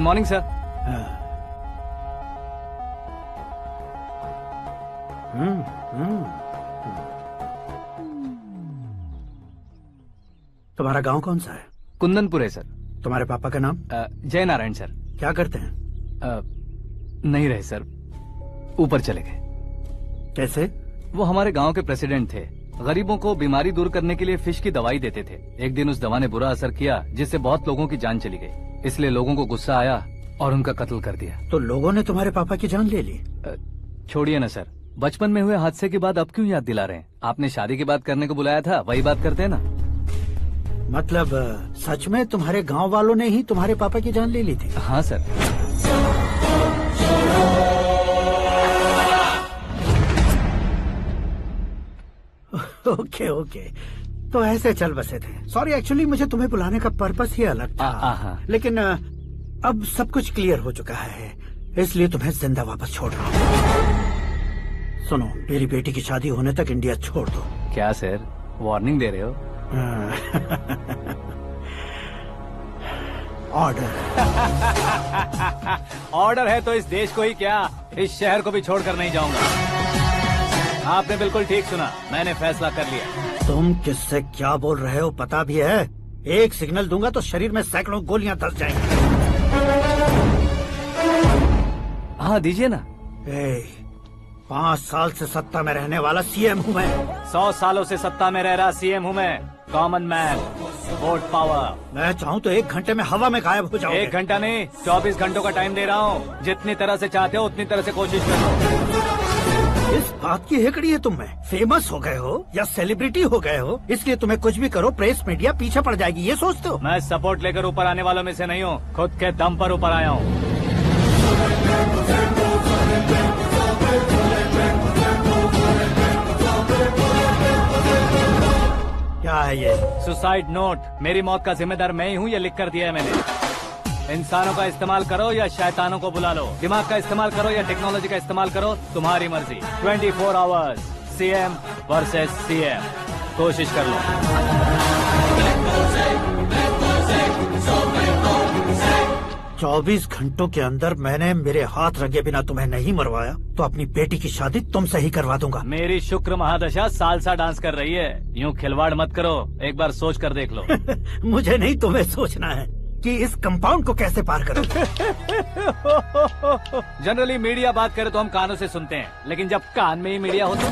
Good morning sir. तुम्हारा गांव कौन सा है? कुंदनपुर है सर। तुम्हारे पापा का नाम? जय नारायण सर। क्या करते हैं? नहीं रहे सर, ऊपर चले गए। कैसे? वो हमारे गांव के प्रेसिडेंट थे। गरीबों को बीमारी दूर करने के लिए फिश की दवाई देते थे। एक दिन उस दवा ने बुरा असर किया जिससे बहुत लोगों की जान चली गई। इसलिए लोगों को गुस्सा आया और उनका कत्ल कर दिया। तो लोगों ने तुम्हारे पापा की जान ले ली? छोड़िए ना सर, बचपन में हुए हादसे के बाद अब क्यों याद दिला रहे हैं? आपने शादी की बात करने को बुलाया था, वही बात करते हैं ना। मतलब सच में तुम्हारे गांव वालों ने ही तुम्हारे पापा की जान ले ली थी? हाँ सर। ओके ओके, तो ऐसे चल बसे थे। सॉरी, एक्चुअली मुझे तुम्हें बुलाने का पर्पस ही अलग था। लेकिन अब सब कुछ क्लियर हो चुका है, इसलिए तुम्हें जिंदा वापस छोड़ रहा हूँ। सुनो, मेरी बेटी की शादी होने तक इंडिया छोड़ दो। क्या सर, वार्निंग दे रहे हो? ऑर्डर। ऑर्डर है तो इस देश को ही क्या, इस शहर को भी छोड़कर नहीं जाऊंगा। आपने बिल्कुल ठीक सुना, मैंने फैसला कर लिया। तुम किससे क्या बोल रहे हो पता भी है? एक सिग्नल दूंगा तो शरीर में सैकड़ों गोलियां धस जाएंगी। हाँ दीजिए ना। 5 साल से सत्ता में रहने वाला सीएम हूँ मैं। 100 सालों से सत्ता में रह रहा सीएम हूँ मैं। Common man, vote power. मैं चाहूँ तो 1 घंटे में हवा में गायब हो जाऊँ। 1 घंटा नहीं, 24 घंटों का टाइम दे रहा हूँ। जितनी तरह से चाहते हो उतनी तरह से कोशिश करो। इस बात की हेकड़ी है तुम में? फेमस हो गए हो या सेलिब्रिटी हो गए हो, इसलिए तुम्हें कुछ भी करो प्रेस मीडिया पीछे पड़ जाएगी, ये सोचते हो? मैं सपोर्ट लेकर ऊपर आने वालों में से नहीं हूँ, खुद के दम पर ऊपर आया हूँ। क्या है ये? Suicide note. मेरी मौत का जिम्मेदार मैं ही हूँ, ये लिख कर दिया है मैंने। इंसानों का इस्तेमाल करो या शैतानों को बुला लो, दिमाग का इस्तेमाल करो या टेक्नोलॉजी का इस्तेमाल करो, तुम्हारी मर्जी। 24 आवर्स, सीएम वर्सेस सीएम, कोशिश कर लो। 24 घंटों के अंदर मैंने मेरे हाथ रंगे बिना तुम्हें नहीं मरवाया तो अपनी बेटी की शादी तुमसे ही करवा दूंगा। मेरी शुक्र महादशा सालसा डांस कर रही है, यूँ खिलवाड़ मत करो, एक बार सोच कर देख लो। मुझे नहीं, तुम्हें सोचना है कि इस कंपाउंड को कैसे पार करो। जनरली मीडिया बात करे तो हम कानों से सुनते हैं, लेकिन जब कान में ही मीडिया हो तो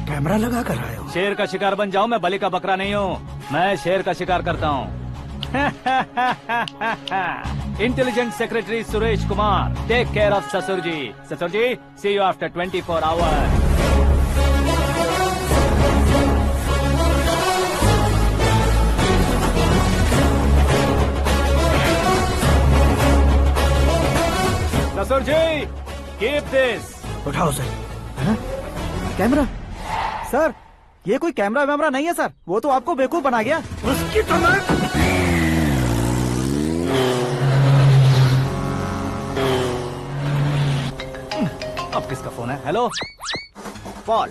कैमरा लगा कर आए हो? शेर का शिकार बन जाऊं, मैं बलि का बकरा नहीं हूँ, मैं शेर का शिकार करता हूँ। Intelligent secretary Suresh Kumar, take care of ससुर जी। ससुर जी, सी यू आफ्टर 24 आवर्स। ससुर जी, कीप दिस। उठाओ सर। कैमरा? सर, ये कोई कैमरा वैमरा नहीं है सर, वो तो आपको बेवकूफ बना गया। उसकी तो मैं... अब किसका फोन है? हेलो पॉल,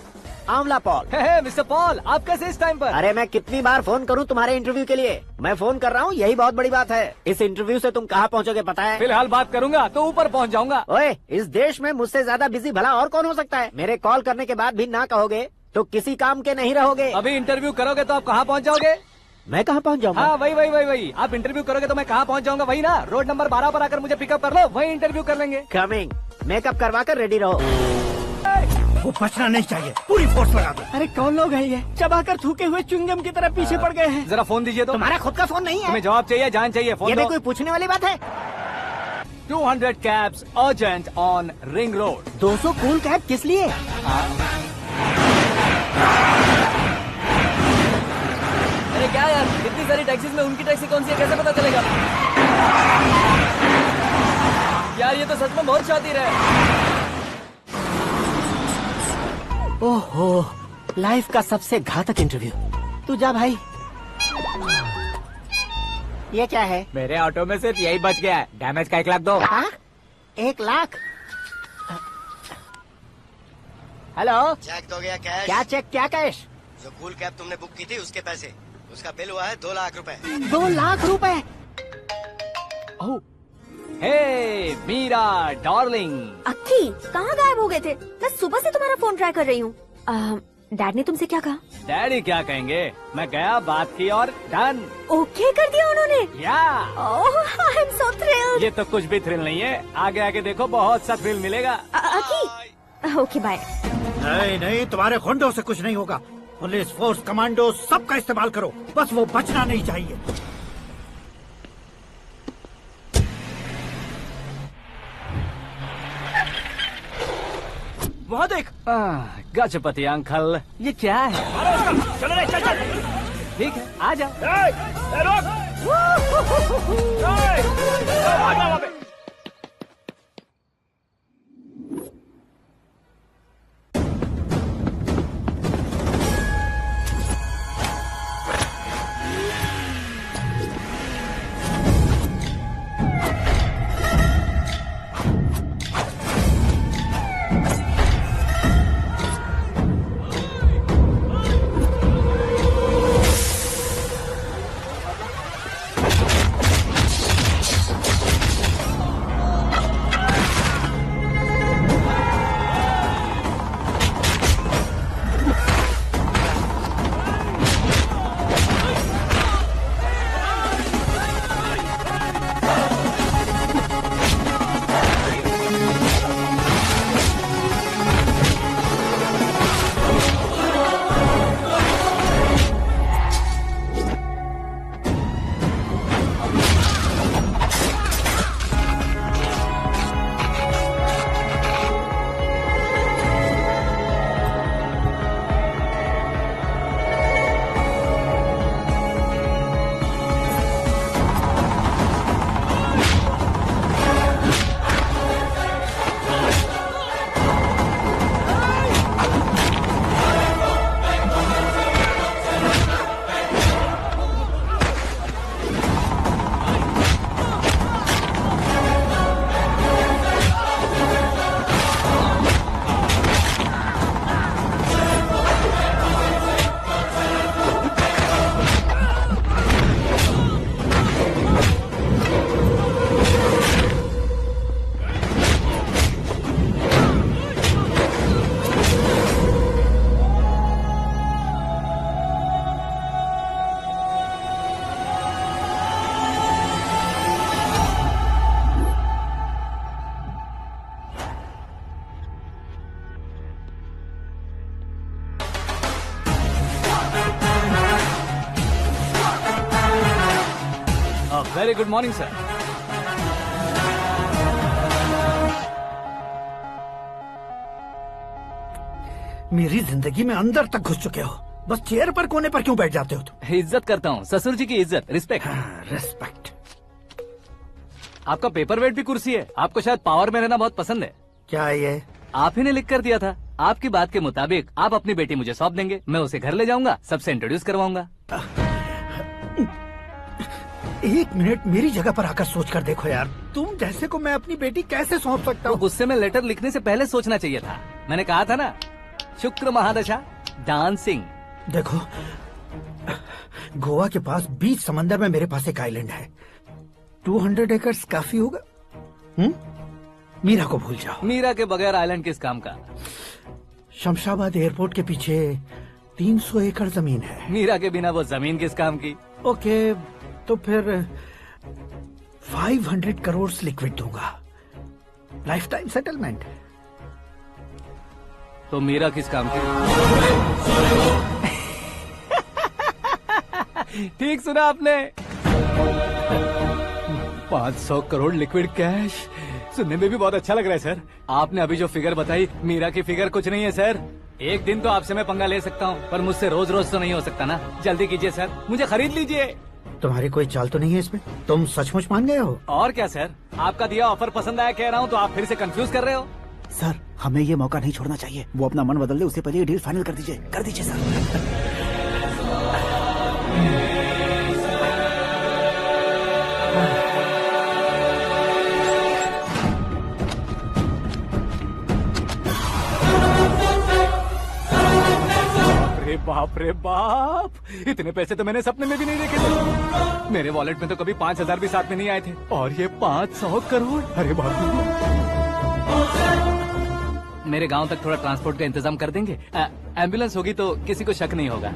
आंवला पॉल। मिस्टर पॉल, आप कैसे इस टाइम पर? अरे मैं कितनी बार फोन करूं तुम्हारे इंटरव्यू के लिए? मैं फोन कर रहा हूं, यही बहुत बड़ी बात है। इस इंटरव्यू से तुम कहां पहुंचोगे पता है? फिलहाल बात करूंगा तो ऊपर पहुंच जाऊंगा। ओए, इस देश में मुझसे ज्यादा बिजी भला और कौन हो सकता है? मेरे कॉल करने के बाद भी ना कहोगे तो किसी काम के नहीं रहोगे। अभी इंटरव्यू करोगे तो आप कहाँ पहुँच जाओगे? मैं कहाँ पहुँच जाऊंगा? हाँ वही। आप इंटरव्यू करोगे तो मैं कहाँ पहुँच जाऊंगा? वही ना, रोड नंबर 12 पर आकर मुझे पिकअप कर लो, वही इंटरव्यू कर लेंगे। कमिंग। मेकअप करवा कर रेडी रहो। वो बचना नहीं चाहिए, पूरी फोर्स लगा दो। अरे कौन लोग हैं ये? चबाकर थूके हुए चुंगम की तरह पीछे पड़ गए हैं। जरा फोन दीजिए तो। तुम्हारा खुद का फोन नहीं है? तुम्हें जवाब चाहिए, जान चाहिए, फोन ये भी दो। कोई पूछने वाली बात है? 200 cabs urgent on ring road. 200 cool cab किस लिए? अरे क्या यार, इतनी सारी टैक्सीज में उनकी टैक्सी कौन सी है, कैसे पता चलेगा? यार ये तो सच में बहुत शातिर है। ओहो, लाइफ का सबसे घातक इंटरव्यू। तू जा भाई। ये क्या है? मेरे ऑटो में सिर्फ यही बच गया है, डैमेज का 1 लाख दो। हाँ? 1 लाख? हेलो, चेक तो गया कैश। क्या चेक, क्या कैश? जो कूल कैब तुमने बुक की थी उसके पैसे, उसका बिल हुआ है 2 लाख रुपए। 2 लाख रुपए? ओह हे मीरा डार्लिंग। अक्की कहाँ गायब हो गए थे? मैं सुबह से तुम्हारा फोन ट्राई कर रही हूँ। डैड ने तुमसे क्या कहा? डैडी क्या कहेंगे, मैं गया, बात की और डन। ओके कर दिया उन्होंने? या ओह आई एम सो थ्रिल्ड। ये तो कुछ भी थ्रिल नहीं है, आगे आगे देखो बहुत सा थ्रिल मिलेगा। अक्की ओके बाय। नहीं नहीं, तुम्हारे गुंडों से कुछ नहीं होगा। पुलिस फोर्स, कमांडो, सबका इस्तेमाल करो, बस वो बचना नहीं चाहिए। वहाँ देख। गजपति अंकल, ये क्या है? चलो रे, चल चल। ठीक है, आ जाओ। Very good morning sir. मेरी जिंदगी में अंदर तक घुस चुके हो, बस चेयर पर कोने पर क्यों बैठ जाते हो तुम? इज्जत करता हूँ, ससुर जी की इज्जत, रिस्पेक्ट। रिस्पेक्ट। आपका पेपर वेट भी कुर्सी है। आपको शायद पावर में रहना बहुत पसंद है। क्या ये? आप ही ने लिख कर दिया था। आपकी बात के मुताबिक आप अपनी बेटी मुझे सौंप देंगे, मैं उसे घर ले जाऊंगा, सबसे इंट्रोड्यूस करवाऊंगा। एक मिनट मेरी जगह पर आकर सोच कर देखो यार, तुम जैसे को मैं अपनी बेटी कैसे सौंप सकता तो हूँ? गुस्से में लेटर लिखने से पहले सोचना चाहिए था। मैंने कहा था ना, शुक्र महादशा डांसिंग। देखो, गोवा के पास बीच समंदर में मेरे पास एक आइलैंड है। 200 एकर्स काफी होगा। मीरा को भूल जाओ। मीरा के बगैर आइलैंड किस काम का? शमशाबाद एयरपोर्ट के पीछे 300 एकड़ जमीन है। मीरा के बिना वो जमीन किस काम की? ओके, तो फिर 500 करोड़ लिक्विड दूंगा, लाइफ टाइम सेटलमेंट। तो मीरा किस काम की? ठीक सुना आपने, 500 करोड़ लिक्विड कैश। सुनने में भी बहुत अच्छा लग रहा है सर। आपने अभी जो फिगर बताई, मीरा की फिगर कुछ नहीं है सर। एक दिन तो आपसे मैं पंगा ले सकता हूँ, पर मुझसे रोज रोज तो नहीं हो सकता ना। जल्दी कीजिए सर, मुझे खरीद लीजिए। तुम्हारी कोई चाल तो नहीं है इसमें? तुम सचमुच मान गए हो? और क्या सर, आपका दिया ऑफर पसंद आया कह रहा हूँ, तो आप फिर से कंफ्यूज कर रहे हो। सर, हमें ये मौका नहीं छोड़ना चाहिए। वो अपना मन बदल दे, उससे पहले ये डील फाइनल कर दीजिए। कर दीजिए सर। अरे बाप रे बाप, इतने पैसे तो मैंने सपने में भी नहीं देखे थे। मेरे वॉलेट में तो कभी 5,000 भी साथ में नहीं आए थे, और ये 500 करोड़। अरे बाप रे। मेरे गांव तक थोड़ा ट्रांसपोर्ट का इंतजाम कर देंगे? एम्बुलेंस होगी तो किसी को शक नहीं होगा।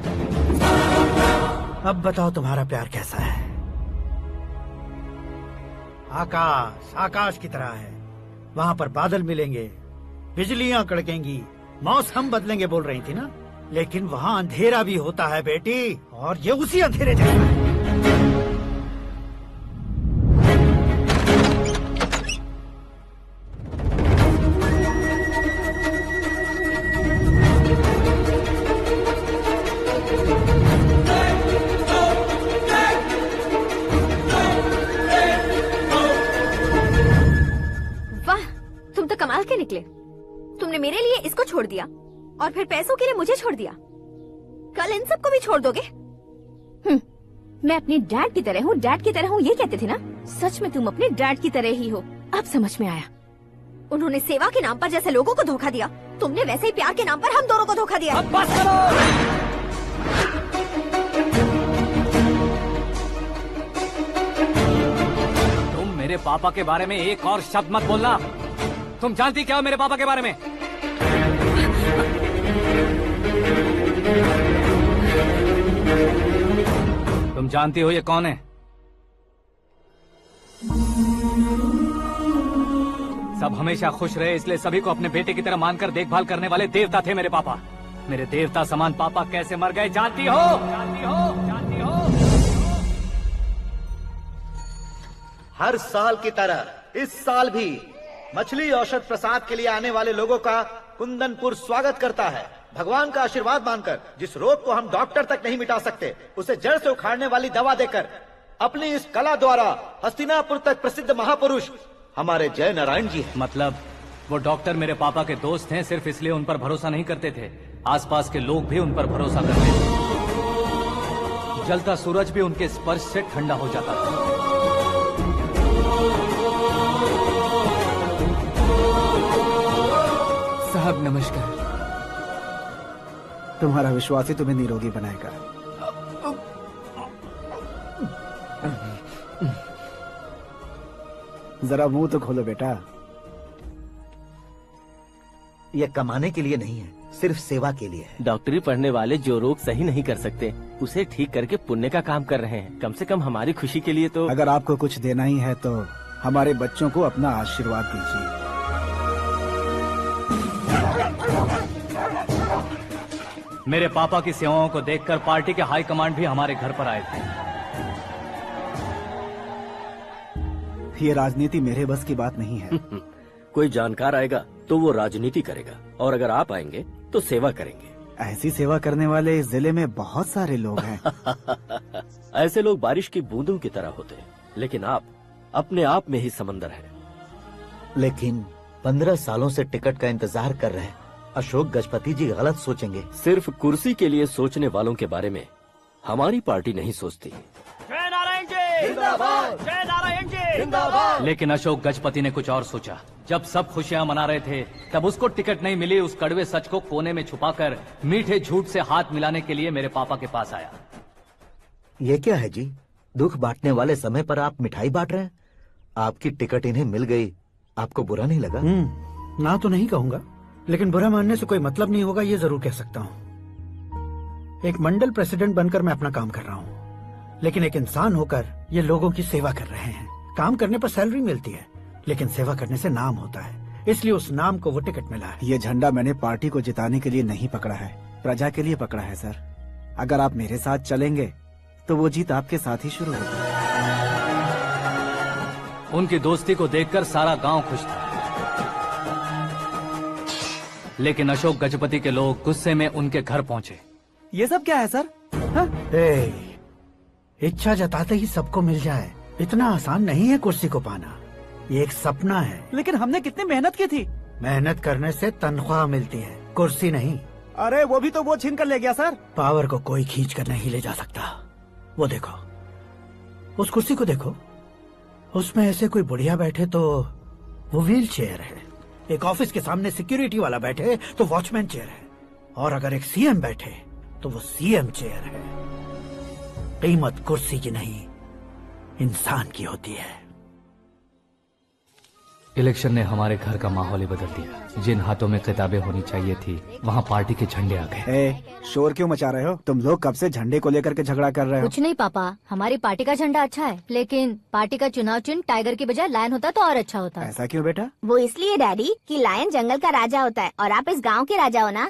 अब बताओ तुम्हारा प्यार कैसा है? आकाश आकाश की तरह है, वहाँ पर बादल मिलेंगे, बिजलियाँ कड़केंगी, मौसम बदलेंगे बोल रही थी ना, लेकिन वहाँ अंधेरा भी होता है बेटी, और ये उसी अंधेरे जैसा है। वाह, तुम तो कमाल के निकले। तुमने मेरे लिए इसको छोड़ दिया और फिर पैसों के लिए मुझे छोड़ दिया। कल इन सबको भी छोड़ दोगे? मैं अपने डैड की तरह हूँ, डैड की तरह हूँ, ये कहते थे ना? सच में तुम अपने डैड की तरह ही हो। अब समझ में आया। उन्होंने सेवा के नाम पर जैसे लोगों को धोखा दिया, तुमने वैसे ही प्यार के नाम पर हम दोनों को धोखा दिया। अब बस करो। तुम मेरे पापा के बारे में एक और शब्द मत बोलना। तुम जानती क्या हो मेरे पापा के बारे में? तुम जानती हो ये कौन है? सब हमेशा खुश रहे इसलिए सभी को अपने बेटे की तरह मानकर देखभाल करने वाले देवता थे मेरे पापा। मेरे देवता समान पापा कैसे मर गए जानती हो? जानती हो? जानती हो? हर साल की तरह इस साल भी मछली औषध प्रसाद के लिए आने वाले लोगों का कुंदनपुर स्वागत करता है। भगवान का आशीर्वाद मानकर जिस रोग को हम डॉक्टर तक नहीं मिटा सकते, उसे जड़ से उखाड़ने वाली दवा देकर अपनी इस कला द्वारा हस्तिनापुर तक प्रसिद्ध महापुरुष हमारे जय नारायण जी हैं। मतलब वो डॉक्टर मेरे पापा के दोस्त हैं, सिर्फ इसलिए उन पर भरोसा नहीं करते थे, आसपास के लोग भी उन पर भरोसा करते थे। जलता सूरज भी उनके स्पर्श से ठंडा हो जाता था। साहब नमस्कार। तुम्हारा विश्वास ही तुम्हें निरोगी बनाएगा। जरा मुंह तो खोलो बेटा। यह कमाने के लिए नहीं है, सिर्फ सेवा के लिए है। डॉक्टरी पढ़ने वाले जो रोग सही नहीं कर सकते उसे ठीक करके पुण्य का काम कर रहे हैं। कम से कम हमारी खुशी के लिए तो। अगर आपको कुछ देना ही है तो हमारे बच्चों को अपना आशीर्वाद दीजिए। मेरे पापा की सेवाओं को देखकर पार्टी के हाई कमांड भी हमारे घर पर आए थे। ये राजनीति मेरे बस की बात नहीं है। कोई जानकार आएगा तो वो राजनीति करेगा, और अगर आप आएंगे तो सेवा करेंगे। ऐसी सेवा करने वाले इस जिले में बहुत सारे लोग हैं। ऐसे लोग बारिश की बूंदों की तरह होते हैं, लेकिन आप अपने आप में ही समंदर हैं। लेकिन 15 सालों से टिकट का इंतजार कर रहे हैं। अशोक गजपति जी गलत सोचेंगे। सिर्फ कुर्सी के लिए सोचने वालों के बारे में हमारी पार्टी नहीं सोचती। जय नारायण जी जिंदाबाद, जय नारायण जी जिंदाबाद। लेकिन अशोक गजपति ने कुछ और सोचा। जब सब खुशियां मना रहे थे तब उसको टिकट नहीं मिली। उस कड़वे सच को कोने में छुपाकर मीठे झूठ से हाथ मिलाने के लिए मेरे पापा के पास आया। ये क्या है जी? दुख बांटने वाले समय पर आप मिठाई बांट रहे हैं। आपकी टिकट इन्हें मिल गई, आपको बुरा नहीं लगा? ना तो नहीं कहूंगा, लेकिन बुरा मानने से कोई मतलब नहीं होगा, ये जरूर कह सकता हूँ। एक मंडल प्रेसिडेंट बनकर मैं अपना काम कर रहा हूँ, लेकिन एक इंसान होकर ये लोगों की सेवा कर रहे हैं। काम करने पर सैलरी मिलती है, लेकिन सेवा करने से नाम होता है, इसलिए उस नाम को वो टिकट मिला है। ये झंडा मैंने पार्टी को जिताने के लिए नहीं पकड़ा है, प्रजा के लिए पकड़ा है सर। अगर आप मेरे साथ चलेंगे तो वो जीत आपके साथ ही शुरू होगी। उनकी दोस्ती को देखकर सारा गांव खुश था, लेकिन अशोक गजपति के लोग गुस्से में उनके घर पहुंचे। ये सब क्या है सर? इच्छा जताते ही सबको मिल जाए, इतना आसान नहीं है कुर्सी को पाना। ये एक सपना है। लेकिन हमने कितनी मेहनत की थी। मेहनत करने से तनख्वाह मिलती है, कुर्सी नहीं। अरे वो भी तो वो छीन कर ले गया सर। पावर को कोई खींच कर नहीं ले जा सकता। वो देखो, उस कुर्सी को देखो, उसमें ऐसे कोई बुढ़िया बैठे तो वो व्हील चेयर है। एक ऑफिस के सामने सिक्योरिटी वाला बैठे तो वॉचमैन चेयर है, और अगर एक सीएम बैठे तो वो सीएम चेयर है। कीमत कुर्सी की नहीं, इंसान की होती है। इलेक्शन ने हमारे घर का माहौल ही बदल दिया। जिन हाथों में किताबें होनी चाहिए थी, वहाँ पार्टी के झंडे आ गए। शोर क्यों मचा रहे हो? तुम लोग कब से झंडे को लेकर के झगड़ा कर रहे हो? कुछ नहीं पापा, हमारी पार्टी का झंडा अच्छा है, लेकिन पार्टी का चुनाव चिन्ह टाइगर की बजाय लायन होता तो और अच्छा होता। ऐसा क्यों बेटा? वो इसलिए डैडी कि लायन जंगल का राजा होता है और आप इस गांव के राजा हो ना।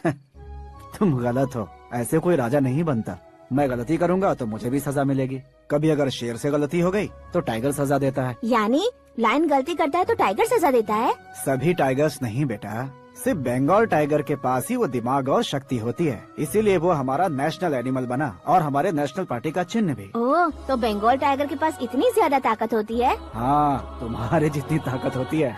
तुम गलत हो, ऐसे कोई राजा नहीं बनता। मैं गलती करूंगा तो मुझे भी सजा मिलेगी। कभी अगर शेर से गलती हो गई तो टाइगर सजा देता है। यानी लायन गलती करता है तो टाइगर सजा देता है? सभी टाइगर्स नहीं बेटा, सिर्फ बंगाल टाइगर के पास ही वो दिमाग और शक्ति होती है, इसीलिए वो हमारा नेशनल एनिमल बना और हमारे नेशनल पार्टी का चिन्ह भी। ओह, तो बंगाल टाइगर के पास इतनी ज्यादा ताकत होती है? हाँ, तुम्हारे जितनी ताकत होती है।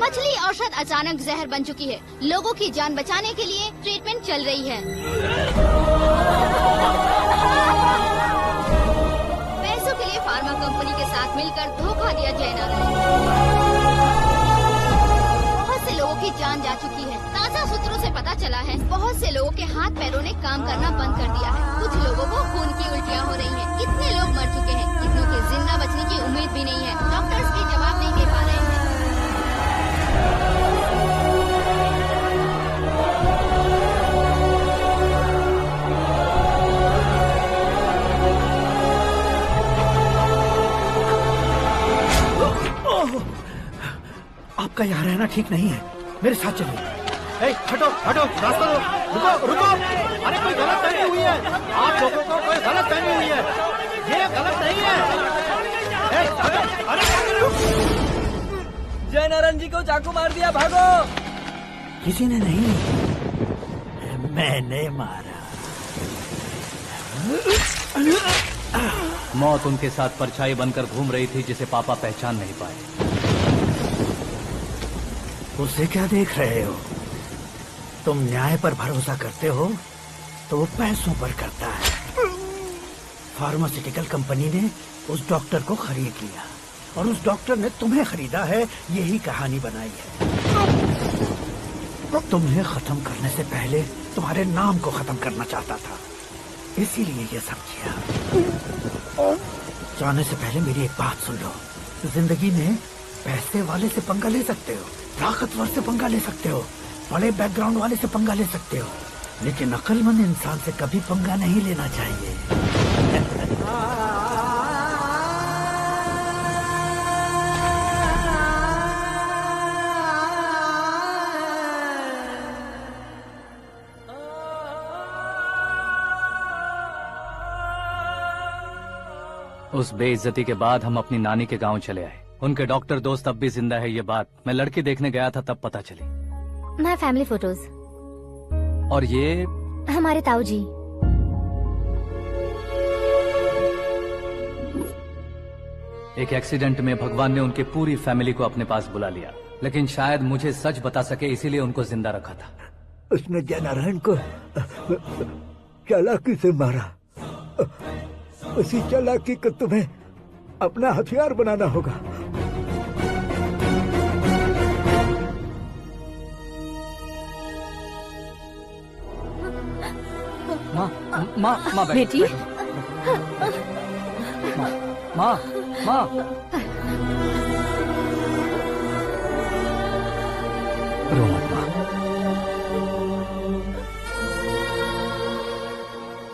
मछली औषध अचानक जहर बन चुकी है। लोगों की जान बचाने के लिए ट्रीटमेंट चल रही है। पैसों के लिए फार्मा कंपनी के साथ मिलकर धोखा दिया जा रहा है। बहुत से लोगों की जान जा चुकी है। ताजा सूत्रों से पता चला है बहुत से लोगों के हाथ पैरों ने काम करना बंद कर दिया है। कुछ लोगों को खून की उल्टियाँ हो रही हैं। कितने लोग मर चुके हैं, कितनों के जिंदा बचने की उम्मीद भी नहीं है। डॉक्टर्स भी जवाब नहीं दे पा रहे हैं। आपका यहाँ रहना ठीक नहीं है, मेरे साथ चलिए। हटो हटो, रास्ता दो। रुको रुको, अरे कोई गलत फहमी हुई है। आप लोगों को कोई गलत फहमी हुई है, ये गलत नहीं है। जय नारायण जी को चाकू मार दिया, भागो। किसी ने नहीं, मैंने मारा। मौत उनके साथ परछाई बनकर घूम रही थी, जिसे पापा पहचान नहीं पाए। उसे क्या देख रहे हो? तुम न्याय पर भरोसा करते हो तो वो पैसों पर करता है। फार्मास्यूटिकल कंपनी ने उस डॉक्टर को खरीद लिया और उस डॉक्टर ने तुम्हें खरीदा है। यही कहानी बनाई है। तुम्हें खत्म करने से पहले तुम्हारे नाम को खत्म करना चाहता था, इसीलिए ये सब किया। जाने से पहले मेरी एक बात सुन लो। जिंदगी में पैसे वाले से पंगा ले सकते हो, ताकतवर से पंगा ले सकते हो, बड़े बैकग्राउंड वाले से पंगा ले सकते हो, लेकिन अक्लमंद इंसान से कभी पंगा नहीं लेना चाहिए। उस बेइज्जती के बाद हम अपनी नानी के गांव चले आए। उनके डॉक्टर दोस्त अब भी जिंदा है, ये बात मैं लड़की देखने गया था तब पता चली। My family photos. और ये हमारे ताऊ जी। एक एक्सीडेंट में भगवान ने उनकी पूरी फैमिली को अपने पास बुला लिया, लेकिन शायद मुझे सच बता सके इसीलिए उनको जिंदा रखा था। उसने जय नारायण को चालाकी से मारा। उसी चालाकी को तुम्हें अपना हथियार बनाना होगा। माँ बेटी। माँ रो मत माँ।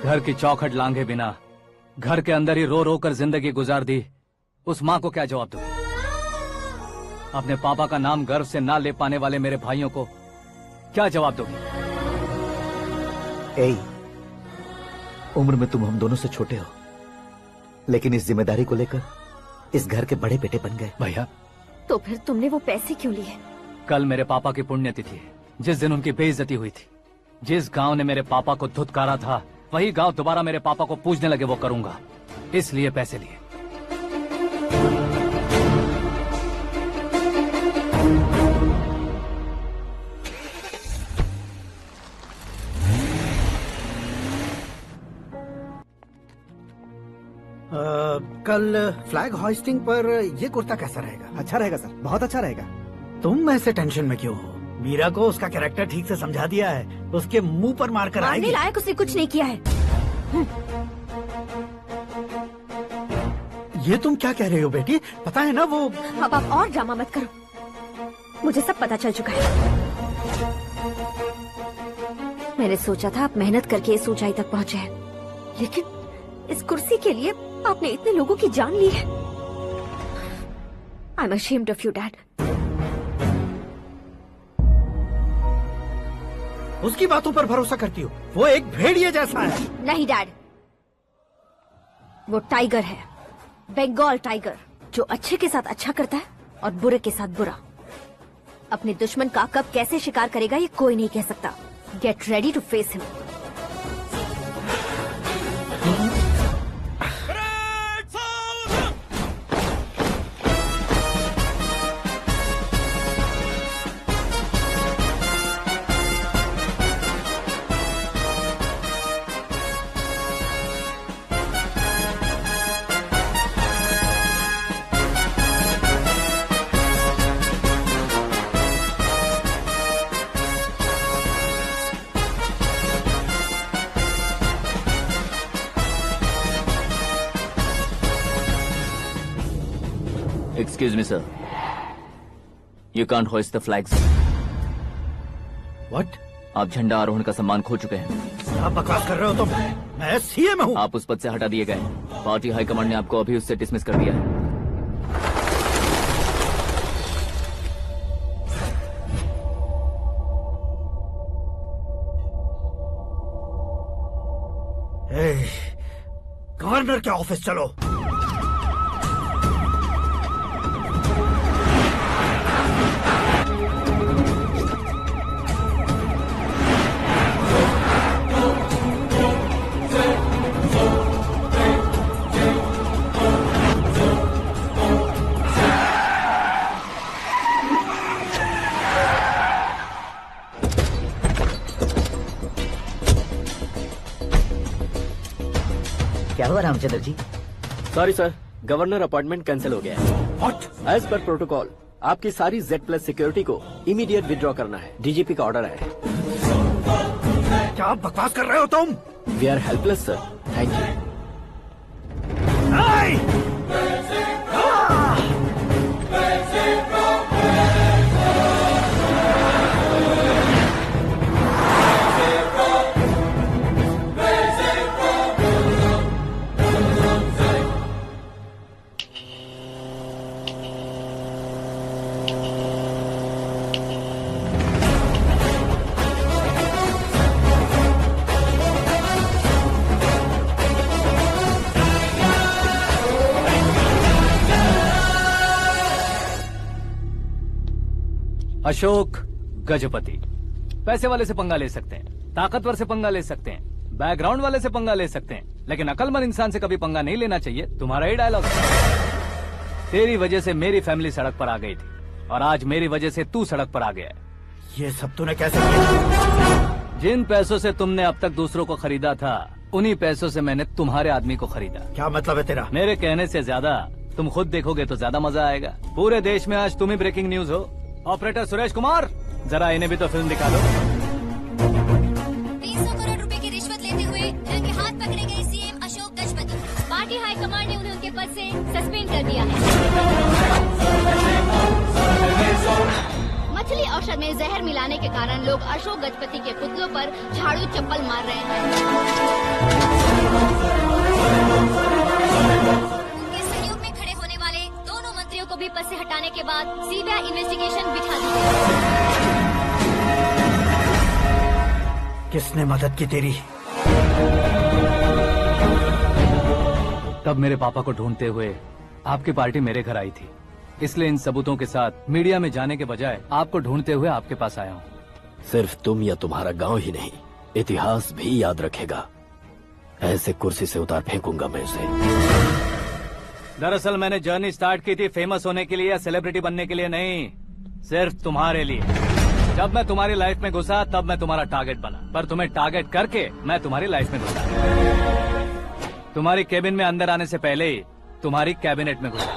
घर की चौखट लांघे बिना घर के अंदर ही रो रो कर जिंदगी गुजार दी उस माँ को क्या जवाब दूं? अपने पापा का नाम गर्व से ना ले पाने वाले मेरे भाइयों को क्या जवाब दोगे? उम्र में तुम हम दोनों से छोटे हो, लेकिन इस जिम्मेदारी को लेकर इस घर के बड़े बेटे बन गए। भैया, तो फिर तुमने वो पैसे क्यों लिए? कल मेरे पापा की पुण्यतिथि है, जिस दिन उनकी बेइज्जती हुई थी। जिस गांव ने मेरे पापा को धुतकारा था, वही गांव दोबारा मेरे पापा को पूजने लगे वो करूंगा, इसलिए पैसे लिए। कल फ्लैग होइस्टिंग पर ये कुर्ता कैसा रहेगा? अच्छा रहेगा सर, बहुत अच्छा रहेगा। तुम ऐसे टेंशन में क्यों हो? मीरा को उसका कैरेक्टर ठीक से समझा दिया है, उसके मुंह पर मार कर मारने आएगी। लायक उसने कुछ नहीं किया है। ये तुम क्या कह रही हो बेटी? पता है ना वो। अब आप और ड्रामा मत करो, मुझे सब पता चल चुका है। मैंने सोचा था आप मेहनत करके इस ऊंचाई तक पहुंचे हैं, लेकिन इस कुर्सी के लिए आपने इतने लोगों की जान ली है। I am ashamed of you dad. उसकी बातों पर भरोसा करती हो? वो एक भेड़िए जैसा है। नहीं डैड, वो टाइगर है, बंगाल टाइगर, जो अच्छे के साथ अच्छा करता है और बुरे के साथ बुरा। अपने दुश्मन का कब कैसे शिकार करेगा ये कोई नहीं कह सकता। Get ready to face him. Excuse me, sir. You can't hoist the flags. What? आप झंडा आरोहण का सम्मान खो चुके हैं। आप बकवास कर रहे हो तुम? मैं सीएम हूँ। आप उस पद से हटा दिए गए। पार्टी हाईकमांड ने आपको अभी उससे डिसमिस कर दिया है। गवर्नर के ऑफिस चलो। क्या हुआ Ramchandra ji? Sorry sir, governor appointment cancel हो गया है। What? एज पर प्रोटोकॉल आपकी सारी Z+ सिक्योरिटी को इमीडिएट विड्रॉ करना है। डीजीपी का ऑर्डर है। क्या बकवास कर रहे हो तुम? We are helpless sir, thank you. Ashok Gajapati. पैसे वाले से पंगा ले सकते हैं, ताकतवर से पंगा ले सकते हैं, बैकग्राउंड वाले से पंगा ले सकते हैं, लेकिन अकलमंद इंसान से कभी पंगा नहीं लेना चाहिए। तुम्हारा ही डायलॉग। तेरी वजह से मेरी फैमिली सड़क पर आ गई थी और आज मेरी वजह से तू सड़क पर आ गया है। ये सब तूने कैसे किया? जिन पैसों से तुमने अब तक दूसरों को खरीदा था, उन्हीं पैसों से मैंने तुम्हारे आदमी को खरीदा। क्या मतलब है तेरा? मेरे कहने से ज्यादा तुम खुद देखोगे तो ज्यादा मजा आएगा। पूरे देश में आज तुम ही ब्रेकिंग न्यूज हो। ऑपरेटर सुरेश कुमार, जरा इन्हें भी तो फिल्म दिखा दो। 300 करोड़ रुपए की रिश्वत लेते हुए रंगे हाथ पकड़े गए CM Ashok Gajapati. Party high command ने उन्हें उनके पद से सस्पेंड कर दिया है। मछली औषध में जहर मिलाने के कारण लोग अशोक गजपति के पुतलों पर झाड़ू चप्पल मार रहे हैं। उनके सहयोग में खड़े होने वाले दोनों मंत्रियों को भी पद से हटाने के बाद सीबीआई इन्वेस्टिगेशन बिठा दी गई। किसने मदद की तेरी? तब मेरे पापा को ढूंढते हुए आपकी पार्टी मेरे घर आई थी, इसलिए इन सबूतों के साथ मीडिया में जाने के बजाय आपको ढूंढते हुए आपके पास आया हूँ। सिर्फ तुम या तुम्हारा गांव ही नहीं, इतिहास भी याद रखेगा। ऐसे कुर्सी से उतार फेंकूंगा मैं उसे। दरअसल मैंने जर्नी स्टार्ट की थी फेमस होने के लिए या सेलिब्रिटी बनने के लिए नहीं, सिर्फ तुम्हारे लिए। जब मैं तुम्हारी लाइफ में घुसा तब मैं तुम्हारा टारगेट बना, पर तुम्हें टारगेट करके मैं तुम्हारी लाइफ में घुसा। तुम्हारी केबिन में अंदर आने से पहले ही तुम्हारी कैबिनेट में घुसा।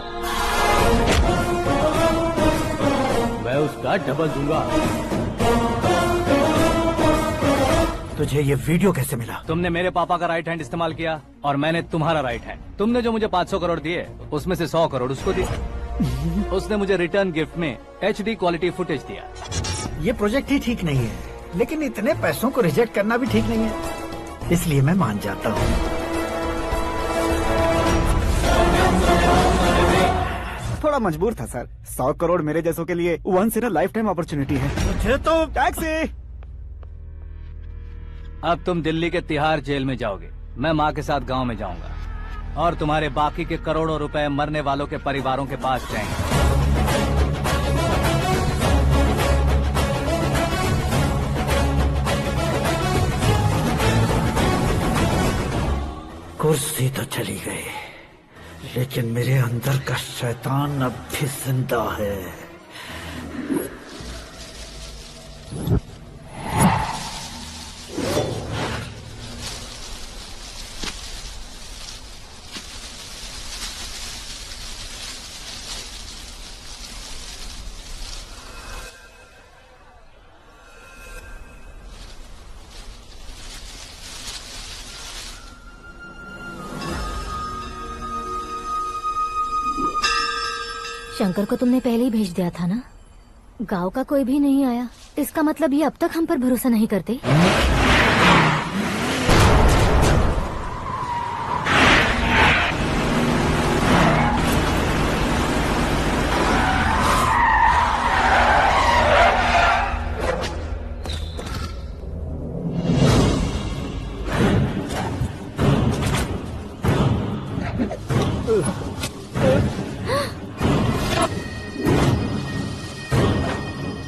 मैं उसका डबल दूंगा। तुझे ये वीडियो कैसे मिला? तुमने मेरे पापा का राइट हैंड इस्तेमाल किया और मैंने तुम्हारा राइट हैंड। तुमने जो मुझे 500 करोड़ दिए उसमें से 100 करोड़ उसको दी। उसने मुझे रिटर्न गिफ्ट में HD क्वालिटी फुटेज दिया। ये प्रोजेक्ट ही ठीक नहीं है, लेकिन इतने पैसों को रिजेक्ट करना भी ठीक नहीं है, इसलिए मैं मान जाता हूँ। थोड़ा मजबूर था सर। 100 करोड़ मेरे जैसों के लिए once in a lifetime opportunity है। मुझे तो टैक्सी। अब तुम दिल्ली के तिहाड़ जेल में जाओगे, मैं माँ के साथ गांव में जाऊंगा और तुम्हारे बाकी के करोड़ों रुपए मरने वालों के परिवारों के पास जाएंगे। कुर्सी तो चली गई, लेकिन मेरे अंदर का शैतान अब भी जिंदा है। शंकर को तुमने पहले ही भेज दिया था ना? गांव का कोई भी नहीं आया, इसका मतलब ये अब तक हम पर भरोसा नहीं करते।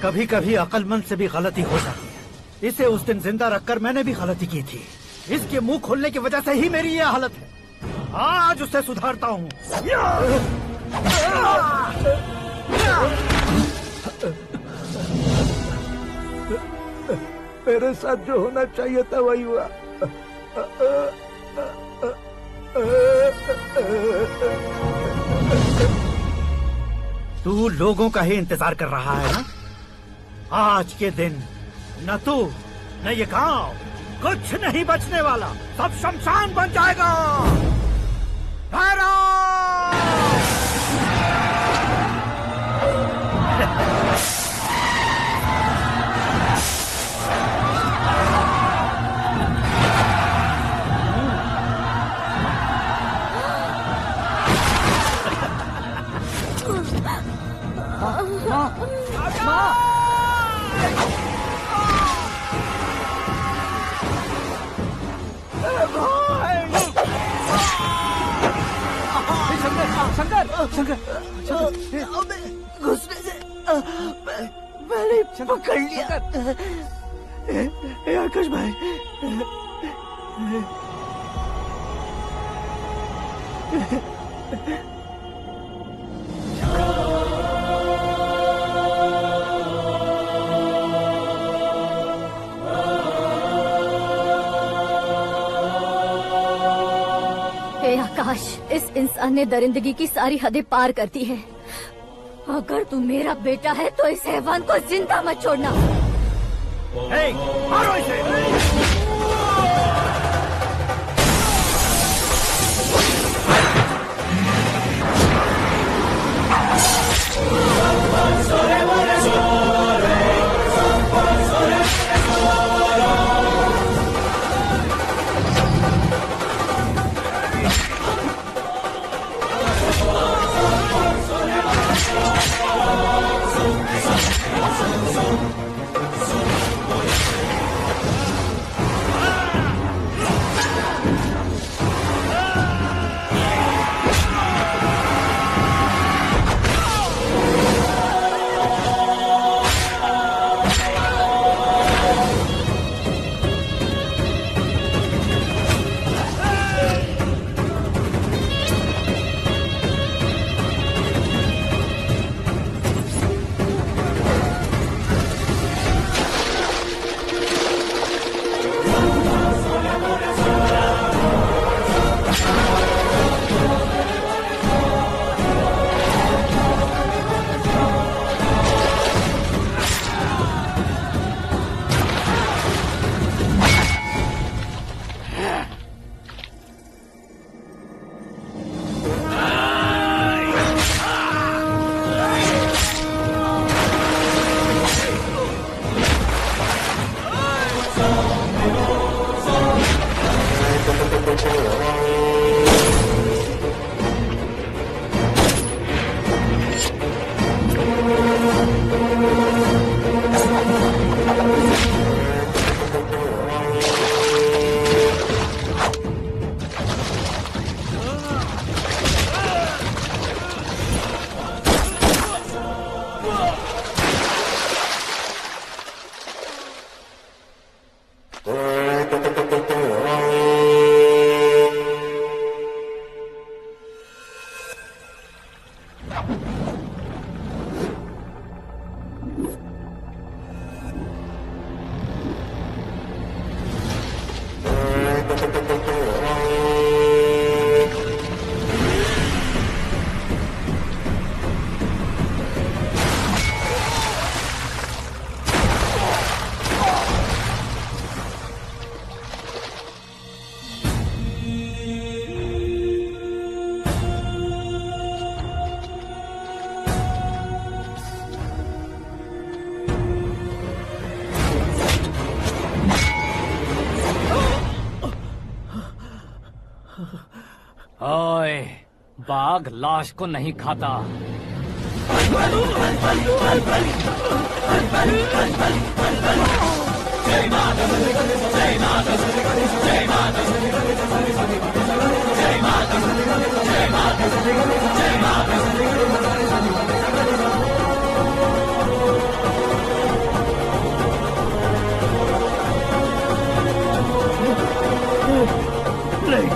कभी कभी अक्लमंद से भी गलती हो जाती है। इसे उस दिन जिंदा रखकर मैंने भी गलती की थी। इसके मुंह खोलने की वजह से ही मेरी ये हालत है। आज उसे सुधारता हूँ। मेरे साथ जो होना चाहिए था वही हुआ। तू लोगों का ही इंतजार कर रहा है ना? आज के दिन न तू न ये गांव कुछ नहीं बचने वाला, सब शमशान बन जाएगा। घुसने से मैंने पकड़ लिया। आकाश भाई, आकाश, इस इंसान ने दरिंदगी की सारी हदें पार कर दी है। अगर तू मेरा बेटा है तो इस हैवान को जिंदा मत छोड़ना। मारो इसे। बाघ लाश को नहीं खाता। नहीं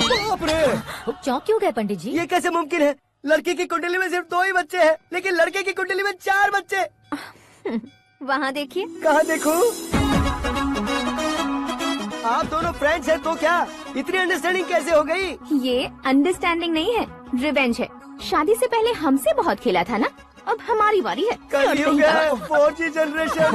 नहीं बाप रे! चौंक क्यों गए पंडित जी? ये कैसे मुमकिन है? लड़की की कुंडली में सिर्फ 2 ही बच्चे हैं, लेकिन लड़के की कुंडली में 4 बच्चे। वहाँ देखिए। कहाँ देखूं? आप दोनों फ्रेंड्स हैं तो क्या इतनी अंडरस्टैंडिंग कैसे हो गई? ये अंडरस्टैंडिंग नहीं है, रिवेंज है। शादी से पहले हमसे बहुत खेला था ना, अब हमारी बारी है। कलयुग है, 4G जनरेशन।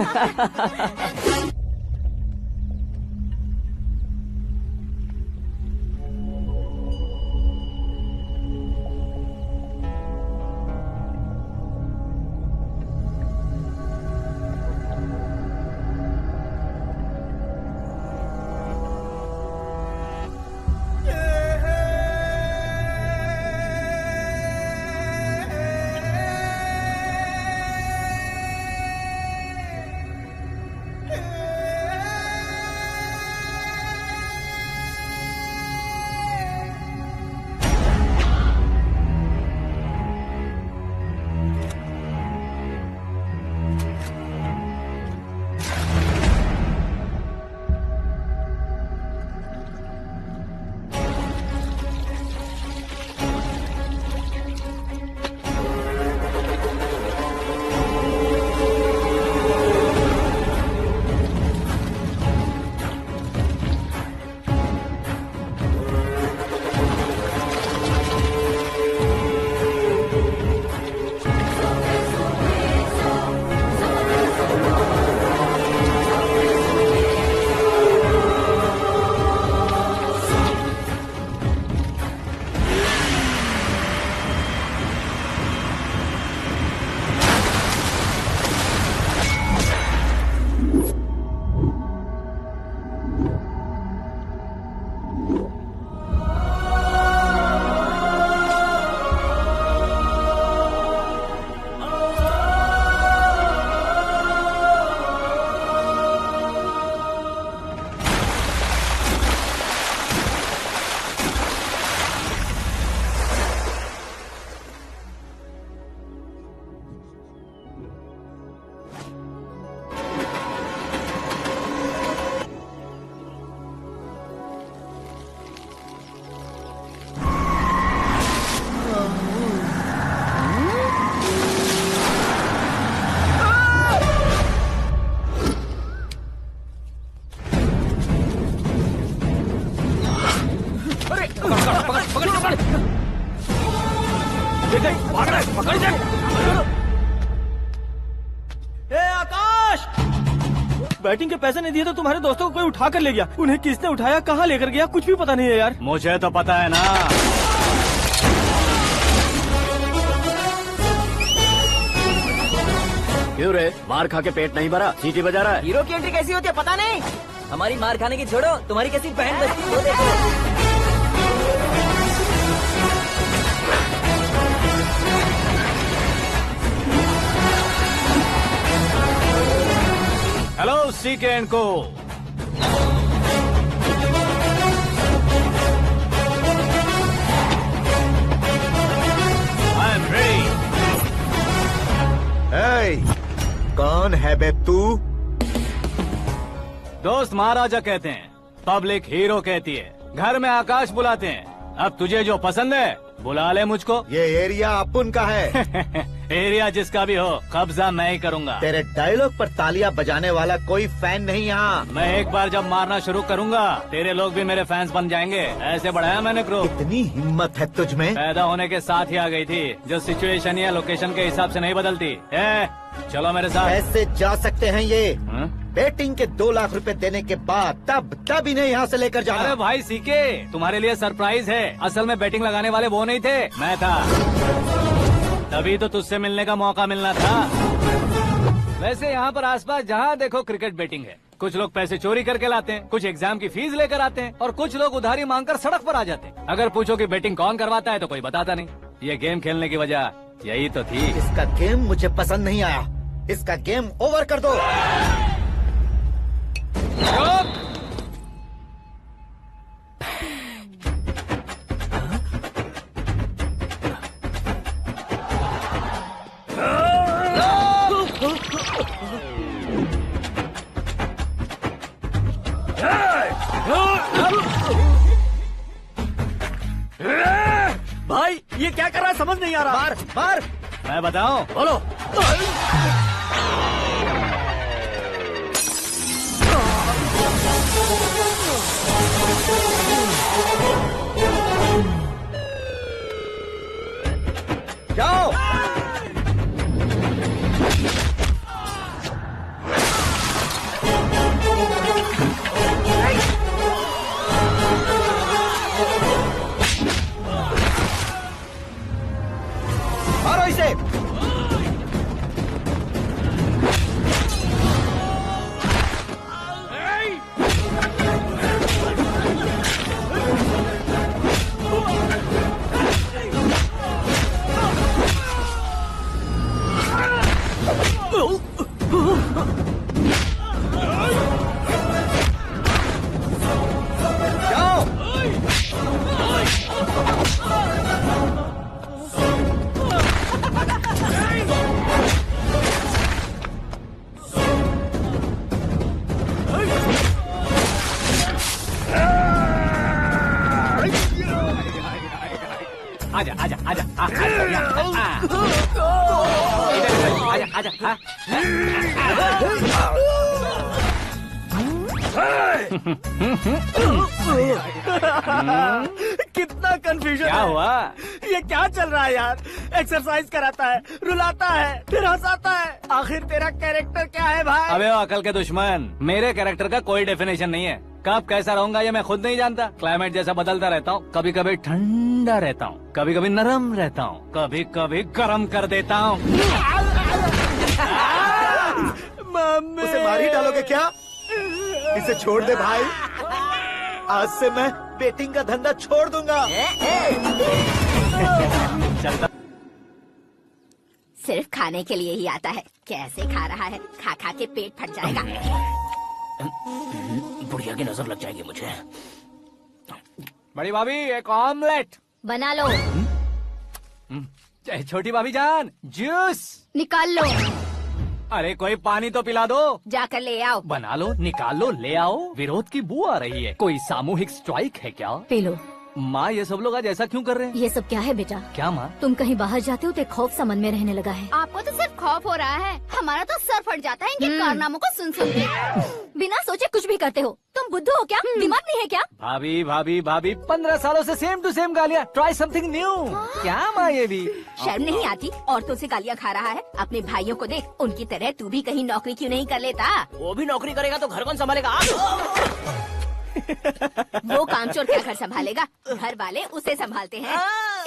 आकाश! बैटिंग के पैसे नहीं दिए तो तुम्हारे दोस्तों को कोई उठा कर ले गया। उन्हें किसने उठाया, कहाँ लेकर गया, कुछ भी पता नहीं है यार। मुझे तो पता है ना। क्यों रे, मार खा के पेट नहीं भरा, सीटी बजा रहा है? हीरो की एंट्री कैसी होती है पता नहीं। हमारी मार खाने की छोड़ो, तुम्हारी कैसी बहन बचती है वो देखो। हेलो सीके एंड को। I am ready. कौन है बे तू? दोस्त महाराजा कहते हैं, पब्लिक हीरो कहती है, घर में आकाश बुलाते हैं। अब तुझे जो पसंद है बुला ले मुझको। ये एरिया अपुन का है। एरिया जिसका भी हो, कब्जा मैं ही करूंगा। तेरे डायलॉग पर तालियां बजाने वाला कोई फैन नहीं यहाँ। मैं एक बार जब मारना शुरू करूंगा, तेरे लोग भी मेरे फैंस बन जाएंगे। ऐसे बढ़ाया मैंने ग्रुप। इतनी हिम्मत है तुझ में? पैदा होने के साथ ही आ गई थी, जो सिचुएशन या लोकेशन के हिसाब से नहीं बदलती। चलो मेरे साथ। कैसे जा सकते हैं ये? बेटिंग के 2 लाख रुपए देने के बाद तब इन्हें यहाँ से लेकर जाना। अरे भाई सीके, तुम्हारे लिए सरप्राइज है। असल में बैटिंग लगाने वाले वो नहीं थे, मैं था। तभी तो तुझसे मिलने का मौका मिलना था। वैसे यहाँ पर आसपास जहाँ देखो क्रिकेट बैटिंग है। कुछ लोग पैसे चोरी करके लाते हैं, कुछ एग्जाम की फीस लेकर आते हैं और कुछ लोग उधारी मांगकर सड़क पर आ जाते हैं। अगर पूछो कि बेटिंग कौन करवाता है तो कोई बताता नहीं। ये गेम खेलने की वजह यही तो थी। इसका गेम मुझे पसंद नहीं आया, इसका गेम ओवर कर दो। भाई ये क्या कर रहा है समझ नहीं आ रहा। मार मार। मैं बताऊं? बोलो। जाओ। मारो इसे। जाओ। आजा आजा आजा आजा आजा आजा। कितना कंफ्यूजन क्या हुआ? ये क्या चल रहा है यार? एक्सरसाइज कराता है, रुलाता है, फिर हंसाता है। आखिर तेरा कैरेक्टर क्या है भाई? अबे ओ अकल के दुश्मन, मेरे कैरेक्टर का कोई डेफिनेशन नहीं है। कब कैसा रहूंगा ये मैं खुद नहीं जानता। क्लाइमेट जैसा बदलता रहता हूँ, कभी कभी ठंडा रहता हूँ, कभी कभी नरम रहता हूँ, कभी कभी गर्म कर देता हूँ। मम्मी उसे मार ही डालोगे क्या? इसे छोड़ दे भाई, आज से मैं बेटिंग का धंधा छोड़ दूंगा। चलता सिर्फ खाने के लिए ही आता है। कैसे खा रहा है, खा खा के पेट फट जाएगा। बुढ़िया की नजर लग जाएगी मुझे। बड़ी भाभी एक ऑमलेट बना लो। छोटी भाभी जान जूस निकाल लो। अरे कोई पानी तो पिला दो। जाकर ले आओ। बना लो, निकाल लो, ले आओ। विरोध की बू आ रही है। कोई सामूहिक स्ट्राइक है क्या? P low. माँ ये सब लोग आज ऐसा क्यों कर रहे हैं? ये सब क्या है बेटा? क्या माँ? तुम कहीं बाहर जाते हो तो एक खौफ सा मन में रहने लगा है। आपको तो सिर्फ खौफ हो रहा है, हमारा तो सर फट जाता है इनके कारनामों को सुन सुन के। बिना सोचे कुछ भी करते हो। तुम बुद्धू हो क्या? दिमाग नहीं है क्या? भाभी भाभी भाभी 15 सालों से सेम टू सेम गालियाँ। Try something new. क्या माँ ये भी? शर्म नहीं आती? औरतों से गालियाँ खा रहा है। अपने भाइयों को देख, उनकी तरह तू भी कहीं नौकरी क्यों नहीं कर लेता? वो भी नौकरी करेगा तो घर कौन संभालेगा? वो कामचोर क्या घर संभालेगा? घर वाले उसे संभालते हैं।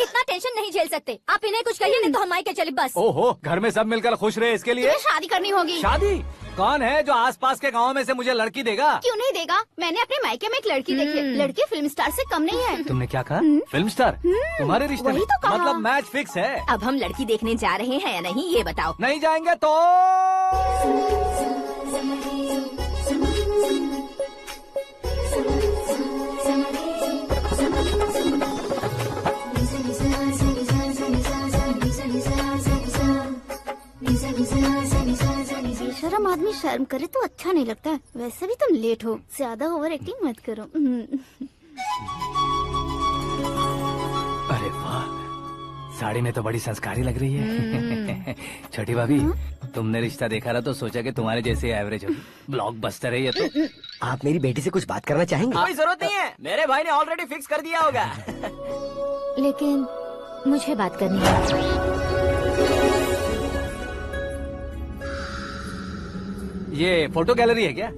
इतना टेंशन नहीं झेल सकते। आप इन्हें कुछ कहिए नहीं तो हम मायके चले बस। ओहो, घर में सब मिलकर खुश रहे इसके लिए। तुम्हें शादी करनी होगी। शादी? कौन है जो आसपास के गाँव में से मुझे लड़की देगा? क्यों नहीं देगा? मैंने अपने मायके में एक लड़की देखी है। लड़की फिल्म स्टार से कम नहीं है। तुमने क्या कहा? Film star? तुम्हारे रिश्ते में? वही तो कहा। मतलब मैच फिक्स है। अब हम लड़की देखने जा रहे हैं या नहीं ये बताओ। नहीं जाएंगे तो बेशरम आदमी शर्म करे तो अच्छा नहीं लगता। वैसे भी तुम लेट हो, ज्यादा ओवर एक्टिंग मत करो। अरे वाह, साड़ी में तो बड़ी संस्कारी लग रही है। छोटी भाभी, तुमने रिश्ता देखा रहा तो सोचा कि तुम्हारे जैसे एवरेज होगी। ब्लॉकबस्टर है ये तो। आप मेरी बेटी से कुछ बात करना चाहेंगे? कोई जरूरत नहीं है, मेरे भाई ने ऑलरेडी फिक्स कर दिया होगा। लेकिन मुझे बात करनी है। ये फोटो गैलरी है क्या?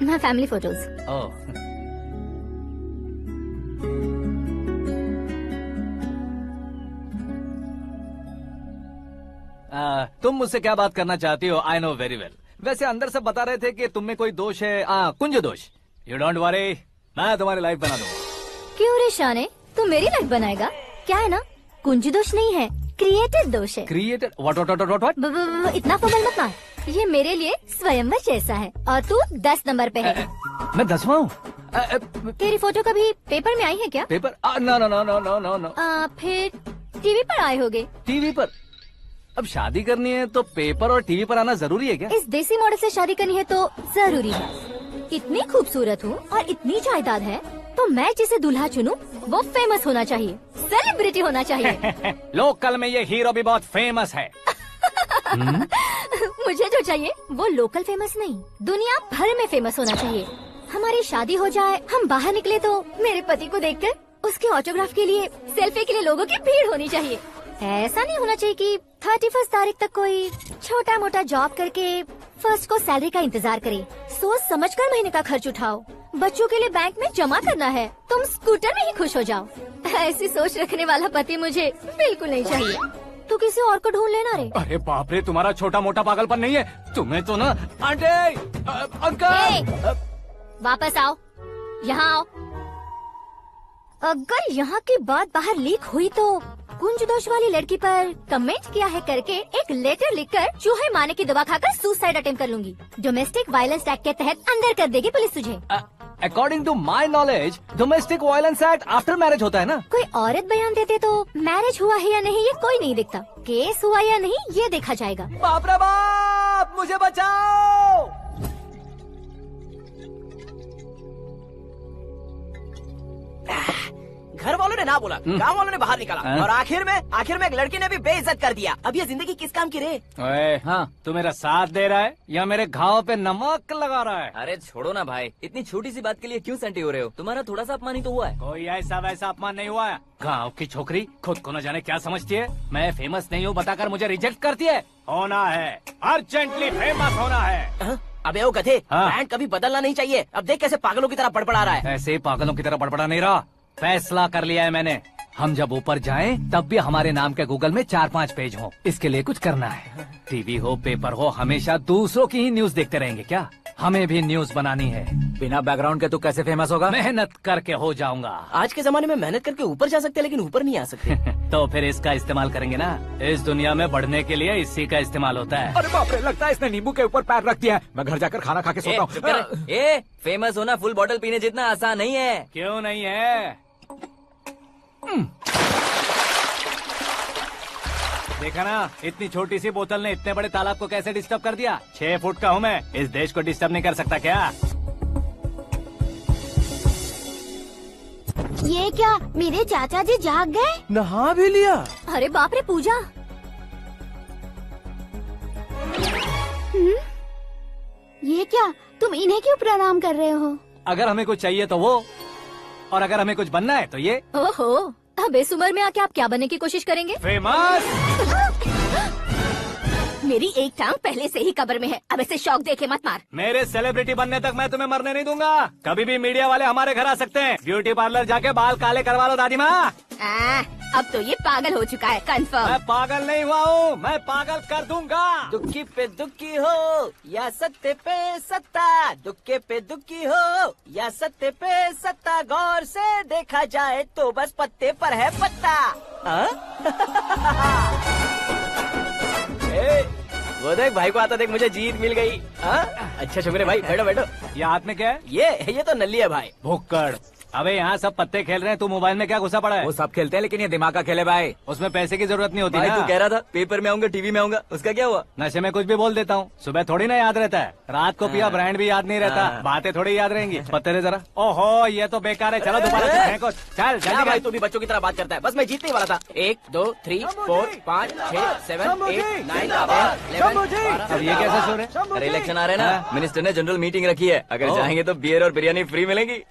मैं फैमिली फोटोज। ओह, तुम मुझसे क्या बात करना चाहती हो? I know very well. वैसे अंदर से बता रहे थे कि तुम में कोई दोष है, कुंज दोष। यू डोंट वरी, मैं तुम्हारी लाइफ बना दूंगा। क्यों रे शाने, तू मेरी लाइफ बनाएगा? क्या है ना, कुंज दोष नहीं है, क्रिएटेड दोष है। क्रिएटेड? व्हाट? इतना फमल मत मार, ये मेरे लिए स्वयंवर जैसा है और तू 10 नंबर पे है। मैं 10वां हूँ? तेरी फोटो कभी पेपर में आई है क्या? Paper? No no no no no no no. फिर टीवी पर आए होगे। टीवी पर? अब शादी करनी है तो पेपर और टीवी पर आना जरूरी है क्या? इस देसी मॉडल से शादी करनी है तो जरूरी है। इतनी खूबसूरत हूँ और इतनी जायदाद है तो मैं जिसे दूल्हा चुनूं वो फेमस होना चाहिए, सेलिब्रिटी होना चाहिए। लोकल में ये हीरो भी बहुत फेमस है। मुझे जो चाहिए वो लोकल फेमस नहीं, दुनिया भर में फेमस होना चाहिए। हमारी शादी हो जाए, हम बाहर निकले तो मेरे पति को देखकर उसके ऑटोग्राफ के लिए, सेल्फी के लिए लोगों की भीड़ होनी चाहिए। ऐसा नहीं होना चाहिए कि 31 तारीख तक कोई छोटा मोटा जॉब करके फर्स्ट को सैलरी का इंतजार करे। सोच समझकर महीने का खर्च उठाओ, बच्चों के लिए बैंक में जमा करना है, तुम स्कूटर में ही खुश हो जाओ। ऐसी सोच रखने वाला पति मुझे बिल्कुल नहीं चाहिए। तू किसी और को ढूंढ लेना रे। अरे बाप रे, तुम्हारा छोटा मोटा पागलपन नहीं है, तुम्हें तो ना। आंटी, अंकल, वापस आओ, यहाँ आओ। अगर यहाँ की बात बाहर लीक हुई तो कुंज दोष वाली लड़की पर कमेंट किया है करके एक लेटर लिखकर चूहे मारने की दवा खाकर सुसाइड अटेम्प्ट कर लूंगी। डोमेस्टिक वायलेंस एक्ट के तहत अंदर कर देगी पुलिस तुझे। According to my knowledge domestic violence act after marriage होता है ना? कोई औरत बयान देते तो मैरिज हुआ है या नहीं ये कोई नहीं देखता, केस हुआ या नहीं ये देखा जाएगा। बाप रे बाप, मुझे बचाओ। घर वालों ने ना बोला, गांव वालों ने बाहर निकाला और आखिर में एक लड़की ने भी बेइज्जत कर दिया। अब ये जिंदगी किस काम की रे? ओए, हाँ, तू मेरा साथ दे रहा है या मेरे घाव पे नमक लगा रहा है? अरे छोड़ो ना भाई, इतनी छोटी सी बात के लिए क्यों सैंटी हो रहे हो? तुम्हारा थोड़ा सा अपमान ही तो हुआ है। कोई ऐसा वैसा अपमान नहीं हुआ है। गाँव की छोकरी खुद को न जाने क्या समझती है, मैं फेमस नहीं हूँ बताकर मुझे रिजेक्ट करती है। होना है, अर्जेंटली फेमस होना है। अबे ओ गधे, ब्रांड कभी बदलना नहीं चाहिए। अब देख कैसे पागलों की तरह बड़बड़ा रहा है। ऐसे ही पागलों की तरह बड़बड़ा नहीं रहा, फैसला कर लिया है मैंने। हम जब ऊपर जाएं तब भी हमारे नाम के गूगल में 4-5 पेज हो। इसके लिए कुछ करना है। टीवी हो, पेपर हो, हमेशा दूसरों की ही न्यूज देखते रहेंगे क्या? हमें भी न्यूज बनानी है। बिना बैकग्राउंड के तू कैसे फेमस होगा? मेहनत करके हो जाऊंगा। आज के जमाने में मेहनत करके ऊपर जा सकते हैं लेकिन ऊपर नहीं आ सकते। तो फिर इसका इस्तेमाल करेंगे ना। इस दुनिया में बढ़ने के लिए इसी का इस्तेमाल होता है। अरे बाप रे, लगता है इसने नींबू के ऊपर पैर रख दिया है। मैं घर जाकर खाना खा के सोता हूँ। ए, फेमस होना फुल बॉटल पीने जितना आसान नहीं है। क्यों नहीं है? देखा ना, इतनी छोटी सी बोतल ने इतने बड़े तालाब को कैसे डिस्टर्ब कर दिया। 6 फुट का हूँ मैं, इस देश को डिस्टर्ब नहीं कर सकता क्या? ये क्या, मेरे चाचा जी जाग गए? नहा भी लिया? अरे बाप रे पूजा। ये क्या, तुम इन्हें क्यों प्रणाम कर रहे हो? अगर हमें कुछ चाहिए तो वो, और अगर हमें कुछ बनना है तो ये। ओहो, अब इस उम्र में आके आप क्या बनने की कोशिश करेंगे? फेमस। मेरी एक टांग पहले से ही कब्र में है, अब ऐसे शौक देके मत मार। मेरे सेलिब्रिटी बनने तक मैं तुम्हें मरने नहीं दूंगा। कभी भी मीडिया वाले हमारे घर आ सकते हैं। ब्यूटी पार्लर जाके बाल काले करवा लो दादी माँ। अब तो ये पागल हो चुका है, कंफर्म। मैं पागल नहीं हुआ हूँ, मैं पागल कर दूंगा। दुखी पे दुखी हो या सत्ते पे सत्ता, दुखे पे दुखी हो या सत्ते पे सत्ता, गौर से देखा जाए तो बस पत्ते पर है पत्ता। वो देख भाई को आता देख, मुझे जीत मिल गई। अच्छा शुक्र है भाई, बैठो बैठो। ये हाथ में क्या है? ये तो नल्ली है भाई। भुक्कड़। अबे यहाँ सब पत्ते खेल रहे हैं, तू मोबाइल में क्या घुसा पड़ा है? वो सब खेलते हैं लेकिन ये दिमाग का खेल है भाई। उसमें पैसे की जरूरत नहीं होती भाई, ना। तू कह रहा था पेपर में आऊंगा, टीवी में आऊंगा, उसका क्या हुआ? नशे में कुछ भी बोल देता हूँ, सुबह थोड़ी ना याद रहता है। रात को पिया ब्रांड भी याद नहीं रहता, बातें थोड़ी याद रहेंगी। पत्ते रे जरा। ओहो, ये तो बेकार है, चलो दोबारा फेंको। चल क्या भाई, तू भी बच्चों की तरह बात करता है। बस मैं जीतने वाला था। 1 2 3 4 5 6 7 8 9 10 11। अब ये कैसे शोर है? अरे इलेक्शन आ रहे हैं ना, मिनिस्टर ने जनरल मीटिंग रखी है। अगर जाएंगे तो बियर और बिरयानी फ्री मिलेगी।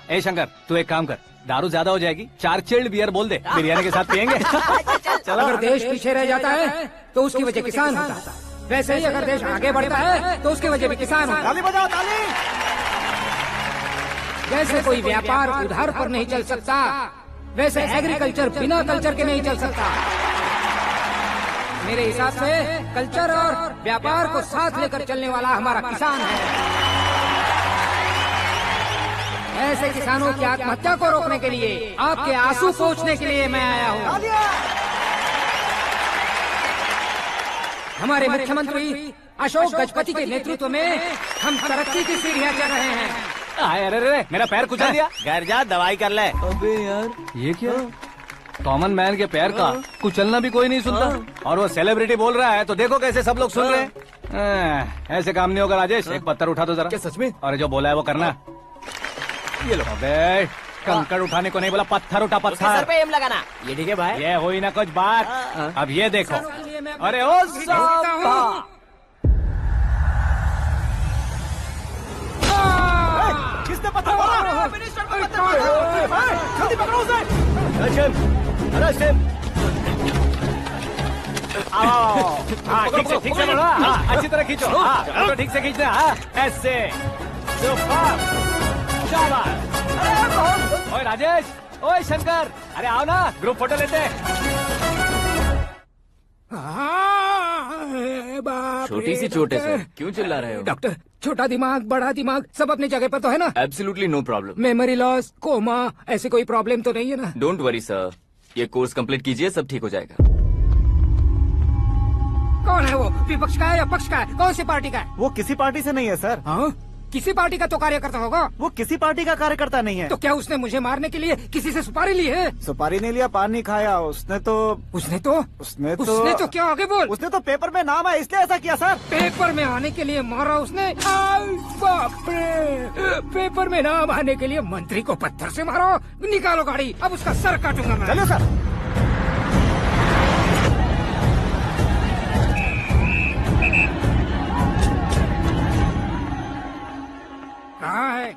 ए शंकर, तू एक काम कर, दारू ज्यादा हो जाएगी, 4 चिल्ड बियर बोल दे, बिरयानी के साथ पियेंगे। चलो, अगर देश पीछे रह जाता है तो उसकी वजह किसान होता है, वैसे ही अगर देश आगे बढ़ता है तो उसकी वजह भी किसान होता है। ताली बजाओ, ताली। जैसे कोई व्यापार उधार पर नहीं चल सकता, वैसे एग्रीकल्चर बिना कल्चर के नहीं चल सकता। मेरे हिसाब से कल्चर और व्यापार को साथ लेकर चलने वाला हमारा किसान है। ऐसे किसानों की आत्महत्या को रोकने के लिए, आपके आंसू पोंछने के लिए मैं आया हूँ। हमारे मुख्यमंत्री अशोक गजपति के नेतृत्व में हम तरक्की की सीढ़ियाँ चढ़ रहे हैं। अरे अरे मेरा पैर कुचल दिया। घर जा दवाई कर ले। अबे यार ये क्या? कॉमन मैन के पैर का कुचलना भी कोई नहीं सुनता, और वो सेलिब्रिटी बोल रहा है तो देखो कैसे सब लोग सुन रहे हैं। ऐसे काम नहीं होगा राजेश, एक पत्थर उठा दो जरा। क्या सच में? और जो बोला है वो करना। ये लो। अबे कंकड़ उठाने को नहीं बोला, पत्थर उठा, उसके सर पत्थर। पे एम लगाना। ये ठीक है भाई। ये हुई ना कुछ बात। अब ये देखो। अरे ओ साहब, किसने पत्थर मारा? मिनिस्टर को पत्थर मारा। जल्दी पकड़ो उसे। हाँ ठीक से बोलो। हाँ अच्छी तरह खींचो। हाँ तो ठीक से खींचना। हाँ ऐसे। सुपर। शाबाश। ओए राजेश, ओए शंकर, अरे आओ ना, ग्रुप फोटो लेते हैं। छोटी सी चोट है सर, क्यों चिल्ला रहे हो? डॉक्टर, छोटा दिमाग बड़ा दिमाग सब अपनी जगह पर तो है ना? Absolutely no problem. Memory loss, coma, ऐसी कोई प्रॉब्लम तो नहीं है ना? डोंट वरी सर, ये कोर्स कंप्लीट कीजिए, सब ठीक हो जाएगा। कौन है वो? विपक्ष का है या पक्ष का है? कौन सी पार्टी का है? वो किसी पार्टी से नहीं है सर। हाँ? किसी पार्टी का तो कार्यकर्ता होगा। वो किसी पार्टी का कार्यकर्ता नहीं है। तो क्या उसने मुझे मारने के लिए किसी से सुपारी ली है? सुपारी नहीं लिया, पान नहीं खाया। उसने तो क्या आगे बोल? उसने तो पेपर में नाम है इसलिए ऐसा किया सर। पेपर में आने के लिए मारा उसने? बाप रे! पेपर में नाम आने के लिए मंत्री को पत्थर से मारो? निकालो गाड़ी, अब उसका सर काटूंगा मैं। चलो सर।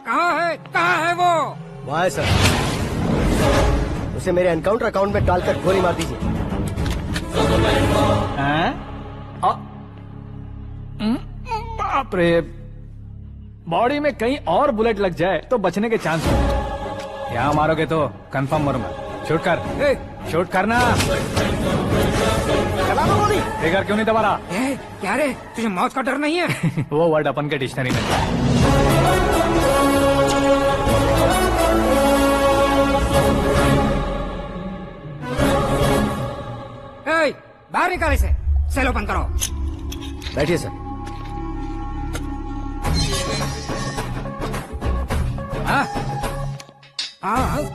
कहाँ है वो? वहाँ है सर। उसे मेरे एनकाउंटर अकाउंट में डालकर गोली मार दीजिए। बाप रे, बॉडी में कहीं और बुलेट लग जाए तो बचने के चांस होंगे। यहाँ मारोगे तो कंफर्म मरूंगा। शूट कर, शूट करना। ट्रिगर क्यों नहीं दबा रहा? क्या रे, तुझे मौत का डर नहीं है? वो वर्ड अपन के डिक्शनरी में था। बाहर निकाले से, सेल ओपन करो। बैठिए सर।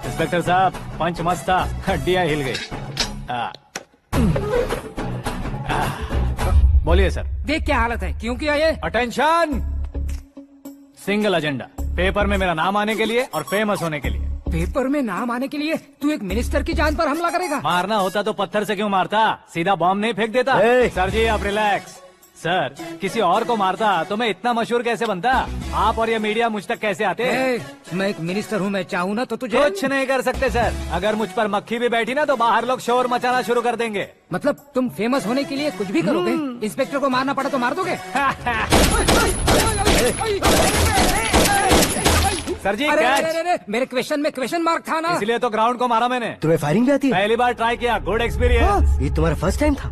इंस्पेक्टर साहब, पंच मस्त था, हड्डियां हिल गई। बोलिए सर। देख क्या हालत है, क्यों किया ये? अटेंशन, सिंगल एजेंडा, पेपर में मेरा नाम आने के लिए और फेमस होने के लिए। पेपर में नाम आने के लिए तू एक मिनिस्टर की जान पर हमला करेगा? मारना होता तो पत्थर से क्यों मारता, सीधा बॉम्ब नहीं फेंक देता। सर जी आप रिलैक्स। सर, किसी और को मारता तो मैं इतना मशहूर कैसे बनता? आप और ये मीडिया मुझ तक कैसे आते? मैं एक मिनिस्टर हूँ, मैं चाहूँ ना तो तुझे कुछ नहीं कर सकते सर। अगर मुझ पर मक्खी भी बैठी ना तो बाहर लोग शोर मचाना शुरू कर देंगे। मतलब तुम फेमस होने के लिए कुछ भी करोगे? इंस्पेक्टर को मारना पड़ा तो मार दोगे? सर जी अरे, मेरे क्वेश्चन में क्वेश्चन मार्क था ना, इसलिए तो ग्राउंड को मारा मैंने। तुम्हें फायरिंग भी आती है? पहली बार ट्राई किया, गुड एक्सपीरियंस। ये तुम्हारा फर्स्ट टाइम था?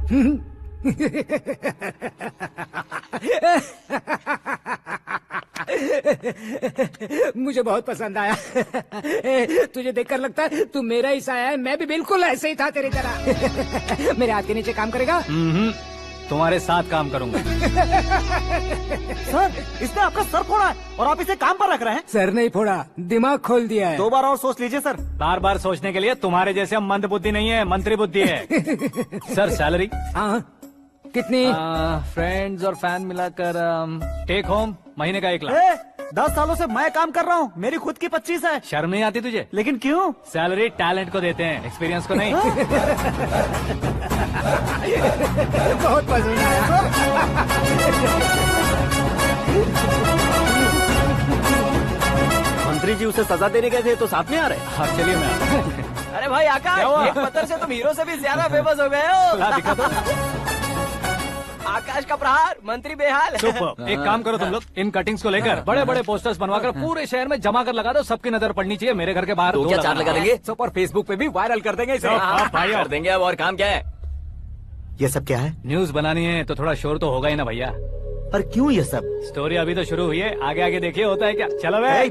मुझे बहुत पसंद आया। तुझे देखकर लगता है तू मेरा ही साया है। मैं भी बिल्कुल ऐसे ही था तेरी तरह। मेरे हाथ के नीचे काम करेगा? तुम्हारे साथ काम करूंगा। सर, इसने आपका सर फोड़ा है और आप इसे काम पर रख रहे हैं? सर नहीं फोड़ा, दिमाग खोल दिया है। 2 बार और सोच लीजिए सर। बार बार सोचने के लिए तुम्हारे जैसे मंद बुद्धि नहीं है, मंत्री बुद्धि है। Sir salary? हाँ कितनी? फ्रेंड्स और फैन मिलाकर टेक होम महीने का 1 लाख। 10 सालों से मैं काम कर रहा हूँ, मेरी खुद की 25 है। शर्म नहीं आती तुझे? लेकिन क्यों? सैलरी टैलेंट को देते हैं, एक्सपीरियंस को नहीं। बहुत पसंद आया। मंत्री जी उसे सजा देने गए थे तो साथ में आ रहे? हाँ चलिए मैं। अरे भाई आकाश, एक पत्थर से तुम हीरो से भी ज्यादा फेमस हो गए हो। दिखा दो। आकाश का प्रहार, मंत्री बेहाल। सुपर। एक काम करो तुम लोग, इन कटिंग्स को लेकर बड़े बड़े पोस्टर्स बनवाकर पूरे शहर में जमा कर लगा दो, सबकी नजर पड़नी चाहिए। मेरे घर के बाहर 2 लगा देंगे। और फेसबुक पे भी वायरल कर देंगे इसे। कर देंगे। अब और काम क्या है? ये सब क्या है? न्यूज बनानी है तो थोड़ा शोर तो होगा ही ना भैया। पर क्यों ये सब? स्टोरी अभी तो शुरू हुई है, आगे आगे देखिए होता है क्या। चलो भाई।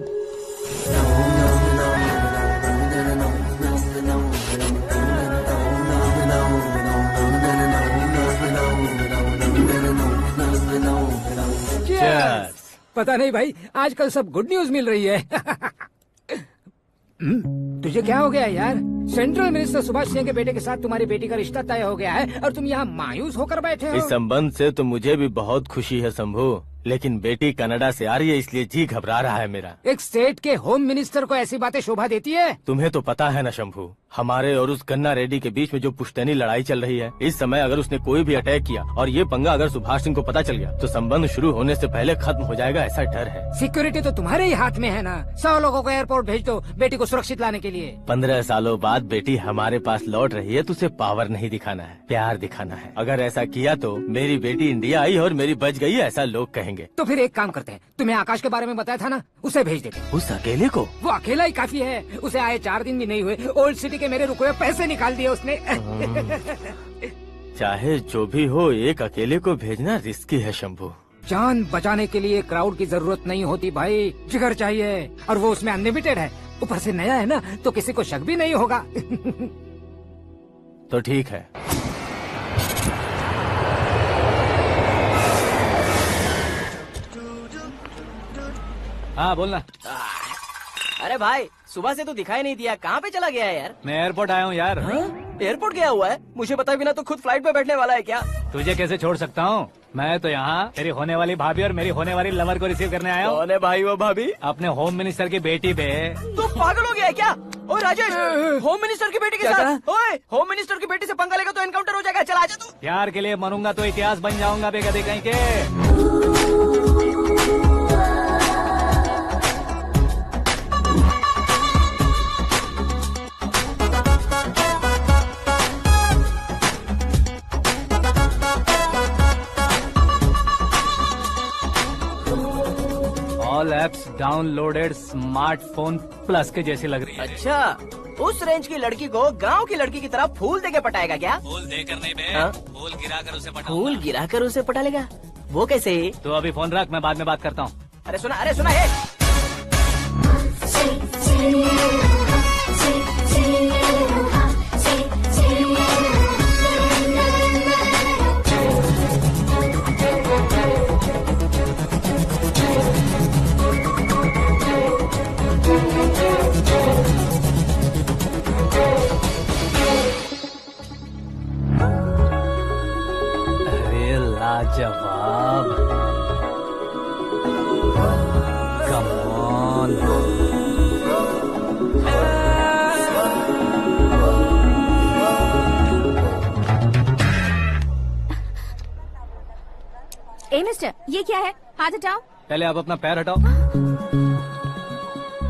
Cheers! पता नहीं भाई, आजकल सब गुड न्यूज मिल रही है। तुझे क्या हो गया यार? सेंट्रल मिनिस्टर सुभाष सिंह के बेटे के साथ तुम्हारी बेटी का रिश्ता तय हो गया है और तुम यहाँ मायूस होकर बैठे हो। इस संबंध से तो मुझे भी बहुत खुशी है शंभू, लेकिन बेटी कनाडा से आ रही है इसलिए जी घबरा रहा है मेरा। एक स्टेट के होम मिनिस्टर को ऐसी बातें शोभा देती है? तुम्हें तो पता है ना शंभू, हमारे और उस गन्ना रेड्डी के बीच में जो पुश्तैनी लड़ाई चल रही है, इस समय अगर उसने कोई भी अटैक किया और ये पंगा अगर सुभाष सिंह को पता चल गया तो संबंध शुरू होने से पहले खत्म हो जाएगा, ऐसा डर है। सिक्योरिटी तो तुम्हारे ही हाथ में है ना। 100 लोगों को एयरपोर्ट भेज दो बेटी को सुरक्षित लाने के लिए। 15 सालों बाद बेटी हमारे पास लौट रही है तो उसे पावर नहीं दिखाना है, प्यार दिखाना है। अगर ऐसा किया तो मेरी बेटी इंडिया आई और मेरी बच गई, ऐसा लोग कहेंगे। तो फिर एक काम करते हैं, तुम्हें आकाश के बारे में बताया था ना, उसे भेज देते। उस अकेले को? वो अकेला ही काफी है, उसे आए 4 दिन भी नहीं हुए, ओल्ड सिटी के मेरे रुके हुए पैसे निकाल दिए उसने। चाहे जो भी हो, एक अकेले को भेजना रिस्की है शंभू। जान बचाने के लिए क्राउड की जरूरत नहीं होती भाई, जिगर चाहिए, और वो उसमें अनलिमिटेड है। ऊपर से नया है ना, तो किसी को शक भी नहीं होगा। तो ठीक है। हाँ बोलना। अरे भाई, सुबह से तो दिखाई नहीं दिया, कहाँ पे चला गया है यार? मैं एयरपोर्ट आया हूँ यार। एयरपोर्ट गया हुआ है? मुझे बताए बिना तो खुद फ्लाइट पे बैठने वाला है क्या? तुझे कैसे छोड़ सकता हूँ? मैं तो यहाँ तेरी होने वाली भाभी और मेरी होने वाली लवर को रिसीव करने आया हूँ। कौन है भाई वो भाभी? अपने होम मिनिस्टर की बेटी पे। तू पागल हो गया है क्या? ओए राजेश, होम मिनिस्टर की बेटी के साथ? ओए, होम मिनिस्टर की बेटी से पंगा लेगा तो एनकाउंटर हो जाएगा। चल आजा तू। प्यार के लिए मरूंगा तो इतिहास बन जाऊंगा बेगदे कहीं के। All apps downloaded smartphone plus के जैसी लग रही है। अच्छा, उस रेंज की लड़की को गांव की लड़की की तरह फूल देके पटाएगा क्या? फूल देकर नहीं बे, फूल गिराकर उसे पटाऊंगा। फूल गिराकर उसे पटा लेगा? वो कैसे? तो अभी फोन रख, मैं बाद में बात करता हूँ। अरे सुना है। अरे लाजवाब, कम ऑन। ए मिस्टर, ये क्या है? हाथ हटाओ। पहले आप अपना पैर हटाओ।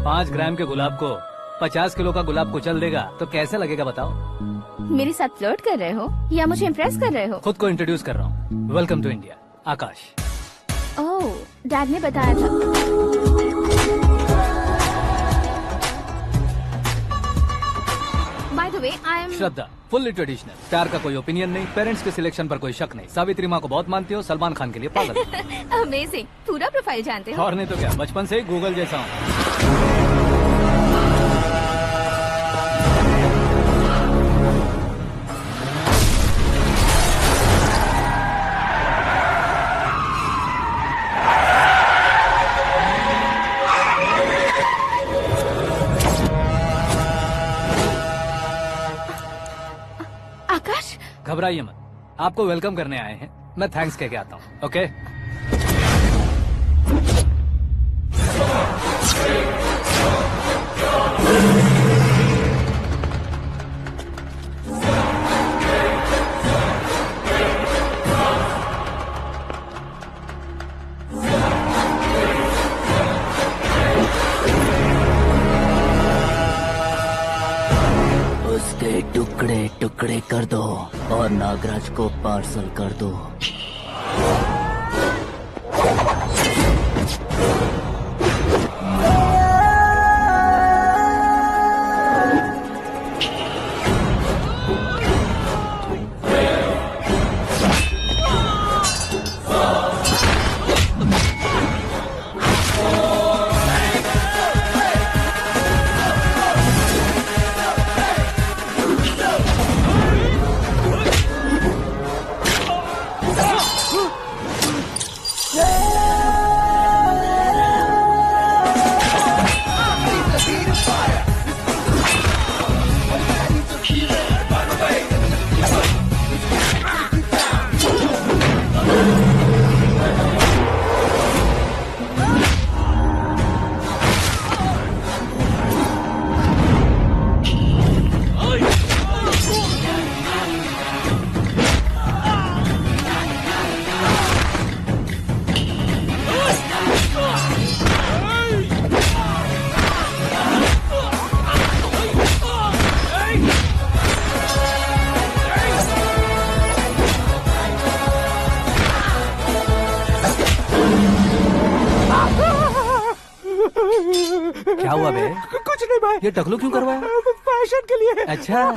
5 ग्राम के गुलाब को 50 किलो का गुलाब कुचल देगा तो कैसे लगेगा बताओ? मेरे साथ फ्लर्ट कर रहे हो या मुझे इम्प्रेस कर रहे हो? खुद को इंट्रोड्यूस कर रहा हूँ। Welcome to India, Akash. Oh, dad ने बताया था। By the way, I am Shraddha, fully traditional. प्यार का कोई ओपिनियन नहीं, पेरेंट्स के सिलेक्शन पर कोई शक नहीं। सावित्री माँ को बहुत मानती हो, सलमान खान के लिए पागल। अमेजिंग, पूरा प्रोफाइल जानते हो। और नहीं तो क्या, बचपन से ही गूगल जैसा हूँ। आकाश, घबराइए मत, आपको वेलकम करने आए हैं। मैं थैंक्स कह के आता हूँ। ओके? उसके टुकड़े टुकड़े कर दो और नागराज को पार्सल कर दो। हुआ बे? कुछ नहीं भाई। ये टकलू क्यों करवाया? फैशन के लिए। अच्छा।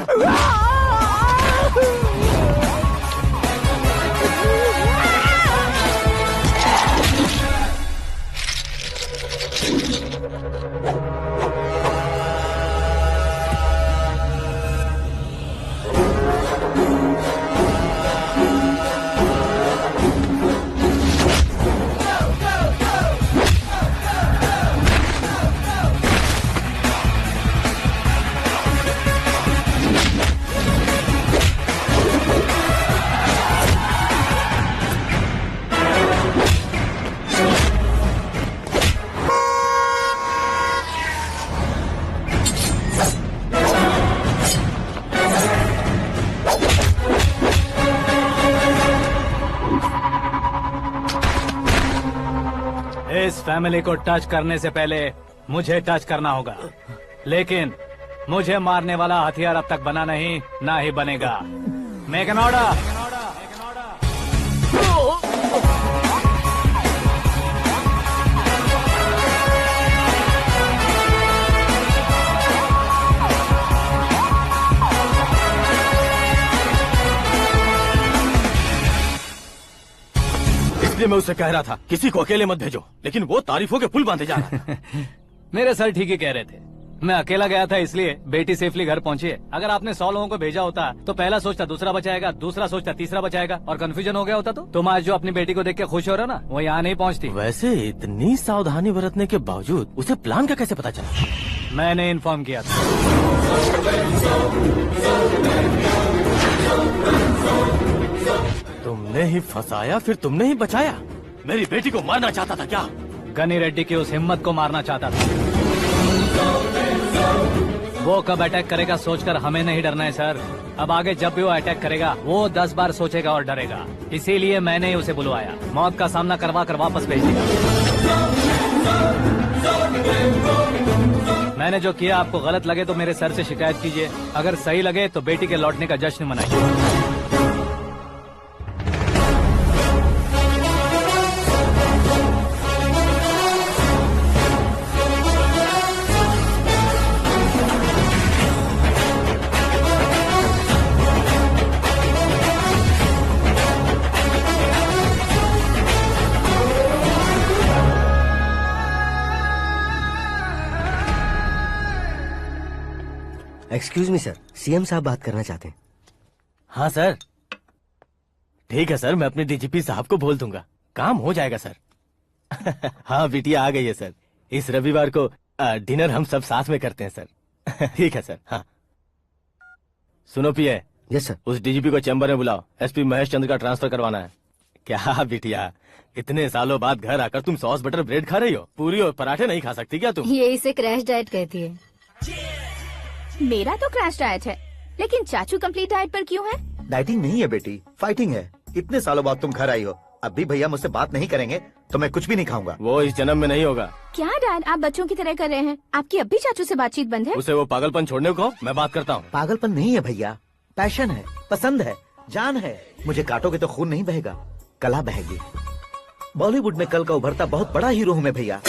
इस फैमिली को टच करने से पहले मुझे टच करना होगा, लेकिन मुझे मारने वाला हथियार अब तक बना नहीं, ना ही बनेगा। Make an order. इसलिए मैं उससे कह रहा था किसी को अकेले मत भेजो, लेकिन वो तारीफों के पुल बांधे जा रहा है। मेरे सर ठीक ही कह रहे थे। मैं अकेला गया था इसलिए बेटी सेफली घर पहुंची है। अगर आपने 100 लोगों को भेजा होता तो पहला सोचता दूसरा बचाएगा, दूसरा सोचता तीसरा बचाएगा, और कंफ्यूजन हो गया होता तो तुम आज जो अपनी बेटी को देख के खुश हो रहे हो ना, वो यहाँ नहीं पहुँचती। वैसे इतनी सावधानी बरतने के बावजूद उसे प्लान का कैसे पता चला? मैंने इन्फॉर्म किया था। तुमने ही फंसाया, फिर तुमने ही बचाया। मेरी बेटी को मारना चाहता था क्या? गनी रेड्डी की उस हिम्मत को मारना चाहता था। वो कब अटैक करेगा सोचकर हमें नहीं डरना है सर। अब आगे जब भी वो अटैक करेगा वो 10 बार सोचेगा और डरेगा। इसीलिए मैंने ही उसे बुलवाया। मौत का सामना करवा कर वापस भेज दिया। मैंने जो किया आपको गलत लगे तो मेरे सर से शिकायत कीजिए, अगर सही लगे तो बेटी के लौटने का जश्न मनाइए। एक्सक्यूज मी सर, सीएम साहब बात करना चाहते हैं। हाँ सर, ठीक है सर, मैं अपने डीजीपी साहब को बोल दूंगा, काम हो जाएगा सर। हाँ बिटिया आ गई है सर। इस रविवार को डिनर हम सब साथ में करते हैं सर। ठीक है सर। हाँ सुनो पिए। Yes sir. उस डीजीपी को चैम्बर में बुलाओ, एसपी महेश चंद्र का ट्रांसफर करवाना है। क्या बिटिया, इतने सालों बाद घर आकर तुम सॉस बटर ब्रेड खा रही हो? पूरी और पराठे नहीं खा सकती क्या तुम? ये इसे क्रैश डाइट कहती है। मेरा तो क्रैश डाइट है, लेकिन चाचू कंप्लीट डाइट पर क्यों है? डाइटिंग नहीं है बेटी, फाइटिंग है। इतने सालों बाद तुम घर आई हो, अब भी भैया मुझसे बात नहीं करेंगे तो मैं कुछ भी नहीं खाऊंगा। वो इस जन्म में नहीं होगा। क्या डैड, आप बच्चों की तरह कर रहे हैं? आपकी अब भी चाचू से बातचीत बंद है? उसे वो पागलपन छोड़ने को मैं बात करता हूँ। पागलपन नहीं है भैया, पैशन है, पसंद है, जान है। मुझे काटोगे तो खून नहीं बहेगा, कला बहेगी। बॉलीवुड में कल का उभरता बहुत बड़ा हीरो हूँ मैं भैया।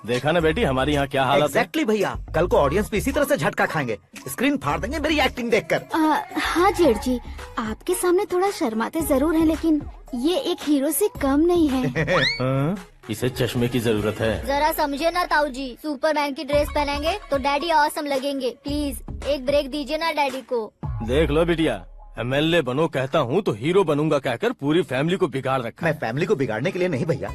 देखा ना बेटी हमारी यहाँ क्या हालत है। एग्जैक्टली भैया, कल को ऑडियंस भी इसी तरह से झटका खाएंगे, स्क्रीन फाड़ देंगे मेरी एक्टिंग देखकर। हाँ जेठ जी, आपके सामने थोड़ा शर्माते जरूर हैं, लेकिन ये एक हीरो से कम नहीं है। इसे चश्मे की जरूरत है। जरा समझे ना ताऊ जी, सुपरमैन की ड्रेस पहनेंगे तो डैडी ऑसम लगेंगे। प्लीज एक ब्रेक दीजिए ना डैडी को। देख लो बिटिया, एमएलए बनो कहता हूँ तो हीरो बनूंगा कहकर पूरी फैमिली को बिगाड़ रखा। मैं फैमिली को बिगाड़ने के लिए नहीं भैया,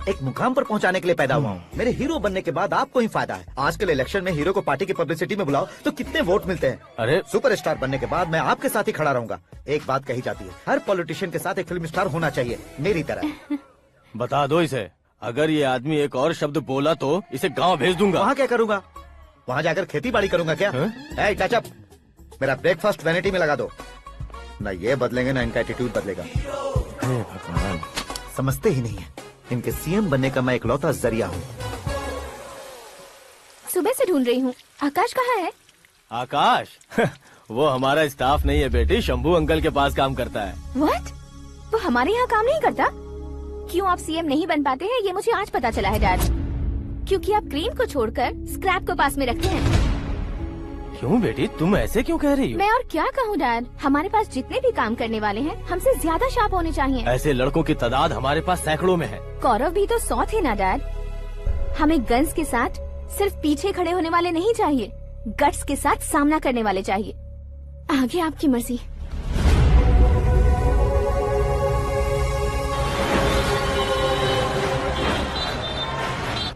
एक मुकाम पर पहुंचाने के लिए पैदा हुआ हूँ। मेरे हीरो बनने के बाद आपको ही फायदा है। आजकल इलेक्शन में हीरो को पार्टी की पब्लिसिटी में बुलाओ तो कितने वोट मिलते हैं। अरे सुपरस्टार बनने के बाद मैं आपके साथ ही खड़ा रहूंगा। एक बात कही जाती है, हर पॉलिटिशियन के साथ एक फिल्म स्टार होना चाहिए, मेरी तरह। बता दो इसे, अगर ये आदमी एक और शब्द बोला तो इसे गाँव भेज दूंगा। वहाँ क्या करूँगा? वहाँ जाकर खेती बाड़ी करूंगा क्या? टचअप, मेरा ब्रेकफास्ट वैनिटी में लगा दो। न ये बदलेंगे ना इनका एटीट्यूड बदलेगा। समझते ही नहीं है, इनके सीएम बनने का मैं इकलौता जरिया हूँ। सुबह से ढूंढ रही हूँ, आकाश कहाँ है? आकाश? वो हमारा स्टाफ नहीं है बेटी, शंभू अंकल के पास काम करता है। व्हाट? वो हमारे यहाँ काम नहीं करता? क्यों आप सीएम नहीं बन पाते हैं ये मुझे आज पता चला है डैड। क्योंकि आप क्रीम को छोड़कर स्क्रैप को पास में रखते हैं। क्यों बेटी, तुम ऐसे क्यों कह रही हो? मैं और क्या कहूँ डैड, हमारे पास जितने भी काम करने वाले हैं हमसे ज्यादा शार्प होने चाहिए। ऐसे लड़कों की तादाद हमारे पास सैकड़ों में है। कौरव भी तो 100 थे ना डैड। हमें गन्स के साथ सिर्फ पीछे खड़े होने वाले नहीं चाहिए, गट्स के साथ सामना करने वाले चाहिए। आगे आपकी मर्जी।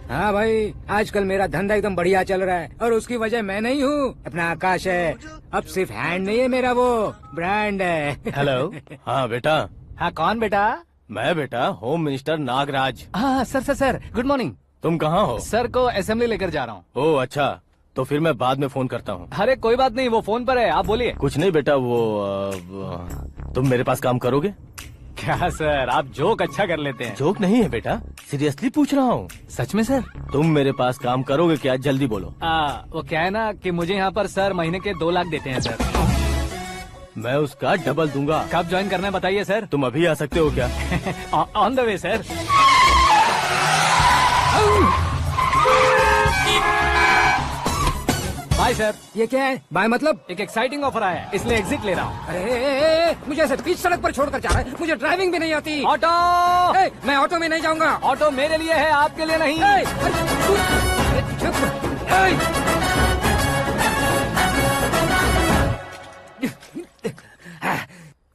हाँ भाई, आजकल मेरा धंधा एकदम बढ़िया चल रहा है और उसकी वजह मैं नहीं हूँ, अपना आकाश है। अब सिर्फ हैंड नहीं है मेरा, वो ब्रांड है। हेलो। हाँ बेटा। हाँ कौन बेटा? मैं बेटा होम मिनिस्टर नागराज। हाँ सर गुड मॉर्निंग। तुम कहाँ हो? सर को असेंबली लेकर जा रहा हूँ। ओह अच्छा, तो फिर मैं बाद में फोन करता हूँ। अरे कोई बात नहीं, वो फोन पर है, आप बोलिए। कुछ नहीं बेटा, तुम मेरे पास काम करोगे? क्या सर, आप जोक अच्छा कर लेते हैं। जोक नहीं है बेटा, सीरियसली पूछ रहा हूँ। सच में सर? तुम मेरे पास काम करोगे क्या? जल्दी बोलो। वो क्या है ना कि मुझे यहाँ पर सर महीने के 2 लाख देते हैं सर। मैं उसका डबल दूंगा। कब ज्वाइन करना है बताइए सर। तुम अभी आ सकते हो क्या? On the way sir. Bye sir. ये क्या है? बाय मतलब? एक एक्साइटिंग ऑफर आया है, इसलिए एग्जिट ले रहा हूँ। अरे मुझे ऐसे बीच सड़क पर छोड़कर जा रहा है, मुझे ड्राइविंग भी नहीं आती। ऑटो। मैं ऑटो में नहीं जाऊंगा। ऑटो मेरे लिए है, आपके लिए नहीं।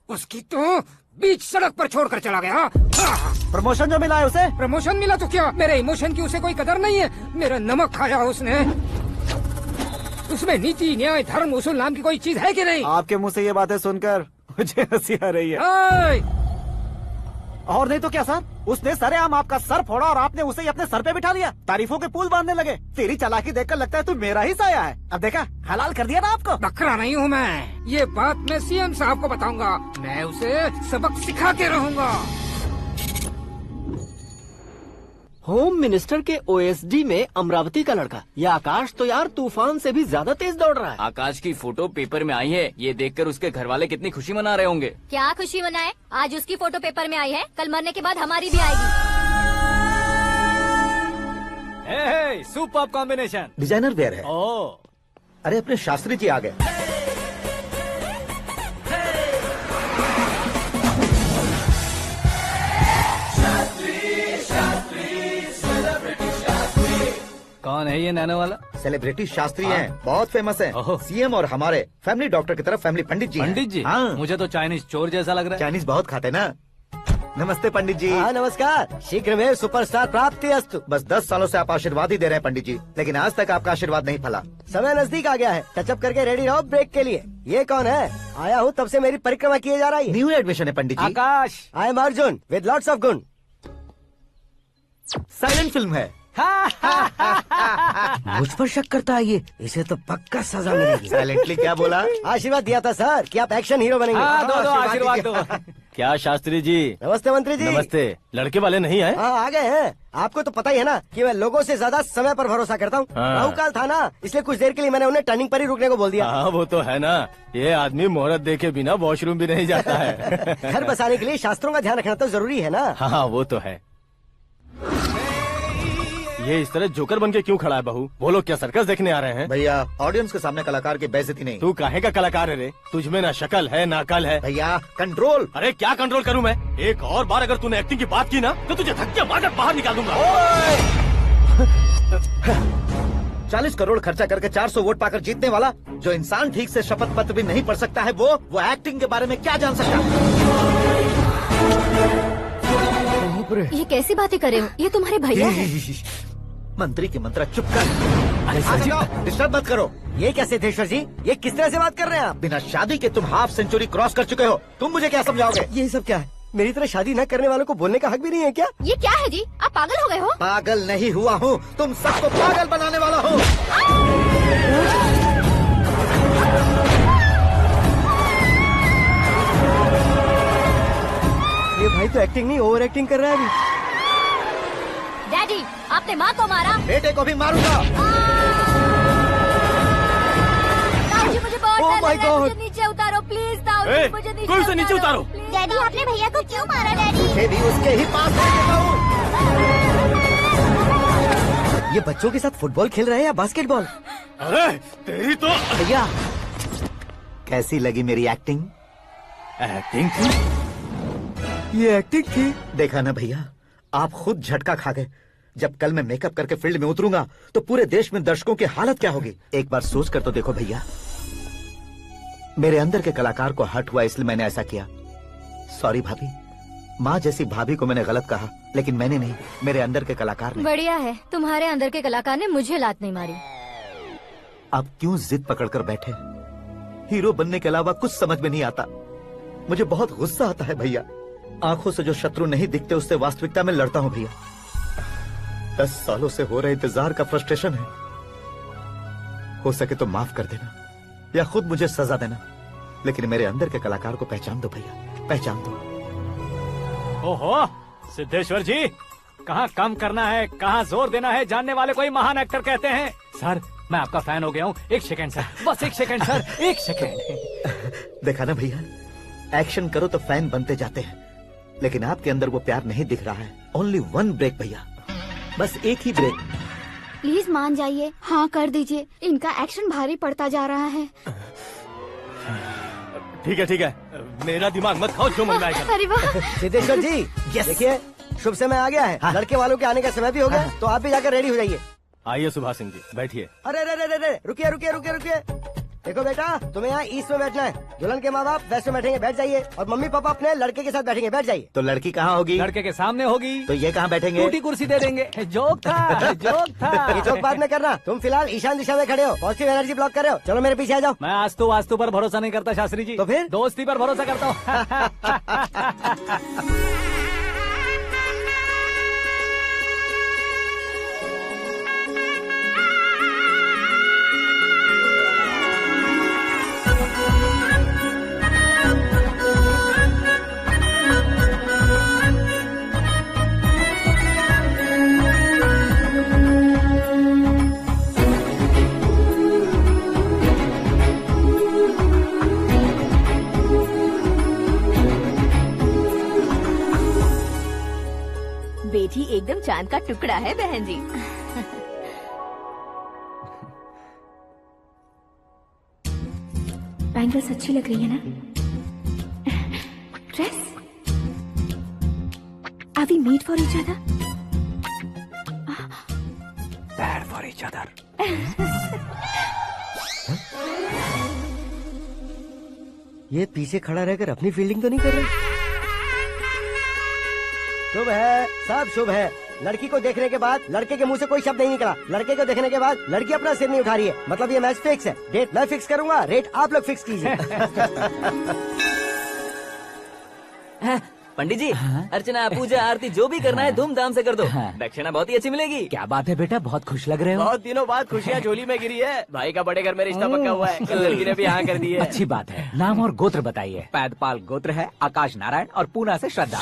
उसकी तो बीच सड़क पर छोड़कर चला गया। प्रमोशन जो मिला है उसे? प्रमोशन मिला तो क्या, मेरे इमोशन की उसे कोई कदर नहीं है। मेरा नमक खाया उसने। उसमें नीति, न्याय, धर्म, उसूल नाम की कोई चीज है कि नहीं? आपके मुंह से ये बातें सुनकर मुझे हंसी आ रही है। और नहीं तो क्या सर, उसने सरेआम आपका सर फोड़ा और आपने उसे ही अपने सर पे बिठा लिया। तारीफों के पुल बांधने लगे। तेरी चालाकी देखकर लगता है तू मेरा ही साया है। अब देखा, हलाल कर दिया ना आपको। बकरा नहीं हूँ मैं, ये बात मैं सीएम साहब को बताऊंगा। मैं उसे सबक सिखा के रहूंगा। होम मिनिस्टर के ओएसडी में अमरावती का लड़का, ये आकाश तो यार तूफान से भी ज्यादा तेज दौड़ रहा है। आकाश की फोटो पेपर में आई है, ये देखकर उसके घर वाले कितनी खुशी मना रहे होंगे। क्या खुशी मनाए, आज उसकी फोटो पेपर में आई है, कल मरने के बाद हमारी भी आएगी। Super combination. डिजाइनर वेयर है। अरे अपने शास्त्री जी आ गए। कौन है ये नैनो वाला? सेलिब्रिटी शास्त्री हैं, बहुत फेमस हैं। सीएम और हमारे फैमिली डॉक्टर की तरफ फैमिली पंडित जी हैं। पंडित जी? हाँ। मुझे तो चाइनीज चोर जैसा लग रहा है। चाइनीज बहुत खाते ना। नमस्ते पंडित जी। हाँ नमस्कार, शीघ्र में सुपरस्टार प्राप्ति अस्तु। बस 10 सालों से आप आशीर्वाद ही दे रहे हैं पंडित जी, लेकिन आज तक आपका आशीर्वाद नहीं फला। समय नजदीक आ गया है, टचअप करके रेडी रहो ब्रेक के लिए। ये कौन है? आया हूँ तब से मेरी परिक्रमा किए जा रही है। न्यू एडमिशन है Pandit ji. Akash. I am Arjun with lots of गुण। साइलेंट फिल्म है। मुझ पर शक करता है ये, इसे तो पक्का सजा मिलेगी। साइलेंटली क्या बोला? आशीर्वाद दिया था सर कि आप एक्शन हीरो बनेंगे। दो आशीर्वाद दो। क्या शास्त्री जी? नमस्ते मंत्री जी। नमस्ते। लड़के वाले नहीं आए? हाँ आ गए हैं। आपको तो पता ही है ना कि मैं लोगों से ज्यादा समय पर भरोसा करता हूँ। राहु काल था ना, इसलिए कुछ देर के लिए मैंने उन्हें टर्निंग पर ही रुकने को बोल दिया। हाँ वो तो है ना, ये आदमी मुहूर्त देखे बिना वॉशरूम भी नहीं जाता है। घर बसाने के लिए शास्त्रों का ध्यान रखना तो जरूरी है ना। हाँ वो तो है। ये इस तरह जोकर बन के क्यों खड़ा है बहू? बोलो, क्या सर्कस देखने आ रहे हैं? भैया ऑडियंस के सामने कलाकार की बेइज्जती नहीं। तू काहे का कलाकार है रे? तुझमें ना शक्ल है ना अकल है। भैया कंट्रोल। अरे क्या कंट्रोल करूं मैं? एक और बार अगर तूने एक्टिंग की बात की ना तो तुझे धक्के मारकर बाहर निकाल दूंगा। 40 करोड़ खर्चा करके 400 वोट पाकर जीतने वाला, जो इंसान ठीक से शपथ पत्र भी नहीं पढ़ सकता है, वो एक्टिंग के बारे में क्या जान सकता है? ये कैसी बातें कर रहे हो? ये तुम्हारे भैया हैं। मंत्री की मंत्रा चुप कर। अरे सर डिस्टर्ब मत करो। ये क्या सिद्धेश्वर जी, ये किस तरह से बात कर रहे हैं आप? बिना शादी के तुम हाफ सेंचुरी क्रॉस कर चुके हो, तुम मुझे क्या समझाओगे? ये सब क्या है? मेरी तरह शादी न करने वालों को बोलने का हक भी नहीं है क्या? ये क्या है जी, आप पागल हो गए हो? पागल नहीं हुआ हूँ, तुम सबको पागल बनाने वाला हूँ। ये भाई तो एक्टिंग नहीं ओवर एक्टिंग कर रहा है अभी। डैडी, आपने माँ को मारा। बेटे को भी मारूंगा। ताऊजी मुझे बहुत Oh डर my लग रहा है, God! मुझे नीचे उतारो प्लीज ताऊजी। मुझे नीचे कोई उसे नीचे उतारो। डैडी आपने भैया को क्यों मारा डैडी? मुझे भी उसके ही पास लेके जाऊं। ये बच्चों के साथ फुटबॉल खेल रहे हैं या बास्केटबॉल? अरे तेरी तो भैया कैसी लगी मेरी एक्टिंग? एक्टिंग थी? ये एक्टिंग थी। देखा ना भैया, आप खुद झटका खा गए। जब कल मैं मेकअप करके फील्ड में उतरूंगा तो पूरे देश में दर्शकों की हालत क्या होगी। एक बार सोच कर तो देखो भैया। मेरे अंदर के कलाकार को हर्ट हुआ इसलिए मैंने ऐसा किया। सॉरी भाभी। माँ जैसी भाभी को मैंने गलत कहा, लेकिन मैंने नहीं, मेरे अंदर के कलाकार ने। बढ़िया है, तुम्हारे अंदर के कलाकार ने मुझे लात नहीं मारी। आप क्यों जिद पकड़कर बैठे? हीरो बनने के अलावा कुछ समझ में नहीं आता। मुझे बहुत गुस्सा आता है भैया। आंखों से जो शत्रु नहीं दिखते उससे वास्तविकता में लड़ता हूँ भैया। 10 सालों से हो रहे इंतजार का फ्रस्ट्रेशन है। हो सके तो माफ कर देना या खुद मुझे सजा देना, लेकिन मेरे अंदर के कलाकार को पहचान दो भैया, पहचान दो। ओहो सिद्धेश्वर जी, कहाँ कम करना है, कहाँ जोर देना है, जानने वाले को ही महान एक्टर कहते हैं। सर मैं आपका फैन हो गया हूँ। एक सेकंड सर, बस एक सेकंड सर, एक सेकंड। देखा ना भैया, एक्शन करो तो फैन बनते जाते हैं, लेकिन आपके अंदर वो प्यार नहीं दिख रहा है। ओनली 1 ब्रेक भैया, बस एक ही ब्रेक। प्लीज मान जाइए, हाँ कर दीजिए। इनका एक्शन भारी पड़ता जा रहा है। ठीक है, मेरा दिमाग मत खाओ, जो मन में आएगा। अरे वाह सिद्धेश्वर जी, देखिए शुभ समय आ गया है। लड़के वालों के आने का समय भी हो गया, तो आप भी जाकर रेडी हो जाइए। आइए सुभाष सिंह जी, बैठिए। अरे रुकिए। देखो बेटा, तुम्हें यहाँ ईस्ट में बैठना है। दुल्हन के माँ बाप वेस्ट में बैठेंगे, बैठ जाइए। और मम्मी पापा अपने लड़के के साथ बैठेंगे, बैठ जाइए। तो लड़की कहाँ होगी? लड़के के सामने होगी। तो ये कहाँ बैठेंगे? टूटी कुर्सी दे देंगे। जोक था, जोक था। ये जोक बाद में करना। तुम फिलहाल ईशान दिशा में खड़े हो, पॉजिटिव एनर्जी ब्लॉक कर रहे हो। चलो मेरे पीछे आ जाओ। मैं वास्तु पर भरोसा नहीं करता शास्त्री जी। तो फिर दोस्ती पर भरोसा करता हूँ। बेटी एकदम चांद का टुकड़ा है बहन जी। बैंगल्स अच्छी लग रही है ना? Dress? Are we made for each other? Bad for each other. ये पीछे खड़ा रहकर अपनी फील्डिंग तो नहीं कर रहा? शुभ है, सब शुभ है। लड़की को देखने के बाद लड़के के मुंह से कोई शब्द नहीं निकला। लड़के को देखने के बाद लड़की अपना सिर नहीं उठा रही है, मतलब ये मैच फिक्स है। डेट मैं फिक्स करूंगा, रेट आप लोग फिक्स कीजिए। पंडित जी, अर्चना पूजा आरती जो भी करना है धूमधाम से कर दो। दक्षिणा बहुत ही अच्छी मिलेगी। क्या बात है बेटा, बहुत खुश लग रहे हो। बहुत दिनों बाद खुशियाँ झोली में गिरी है। भाई का बड़े घर में रिश्ता पक्का हुआ है, कल लड़की ने भी हाँ कर दी है। अच्छी बात है। नाम और गोत्र बताइए। पैदपाल गोत्र है, आकाश नारायण, और पूना से श्रद्धा।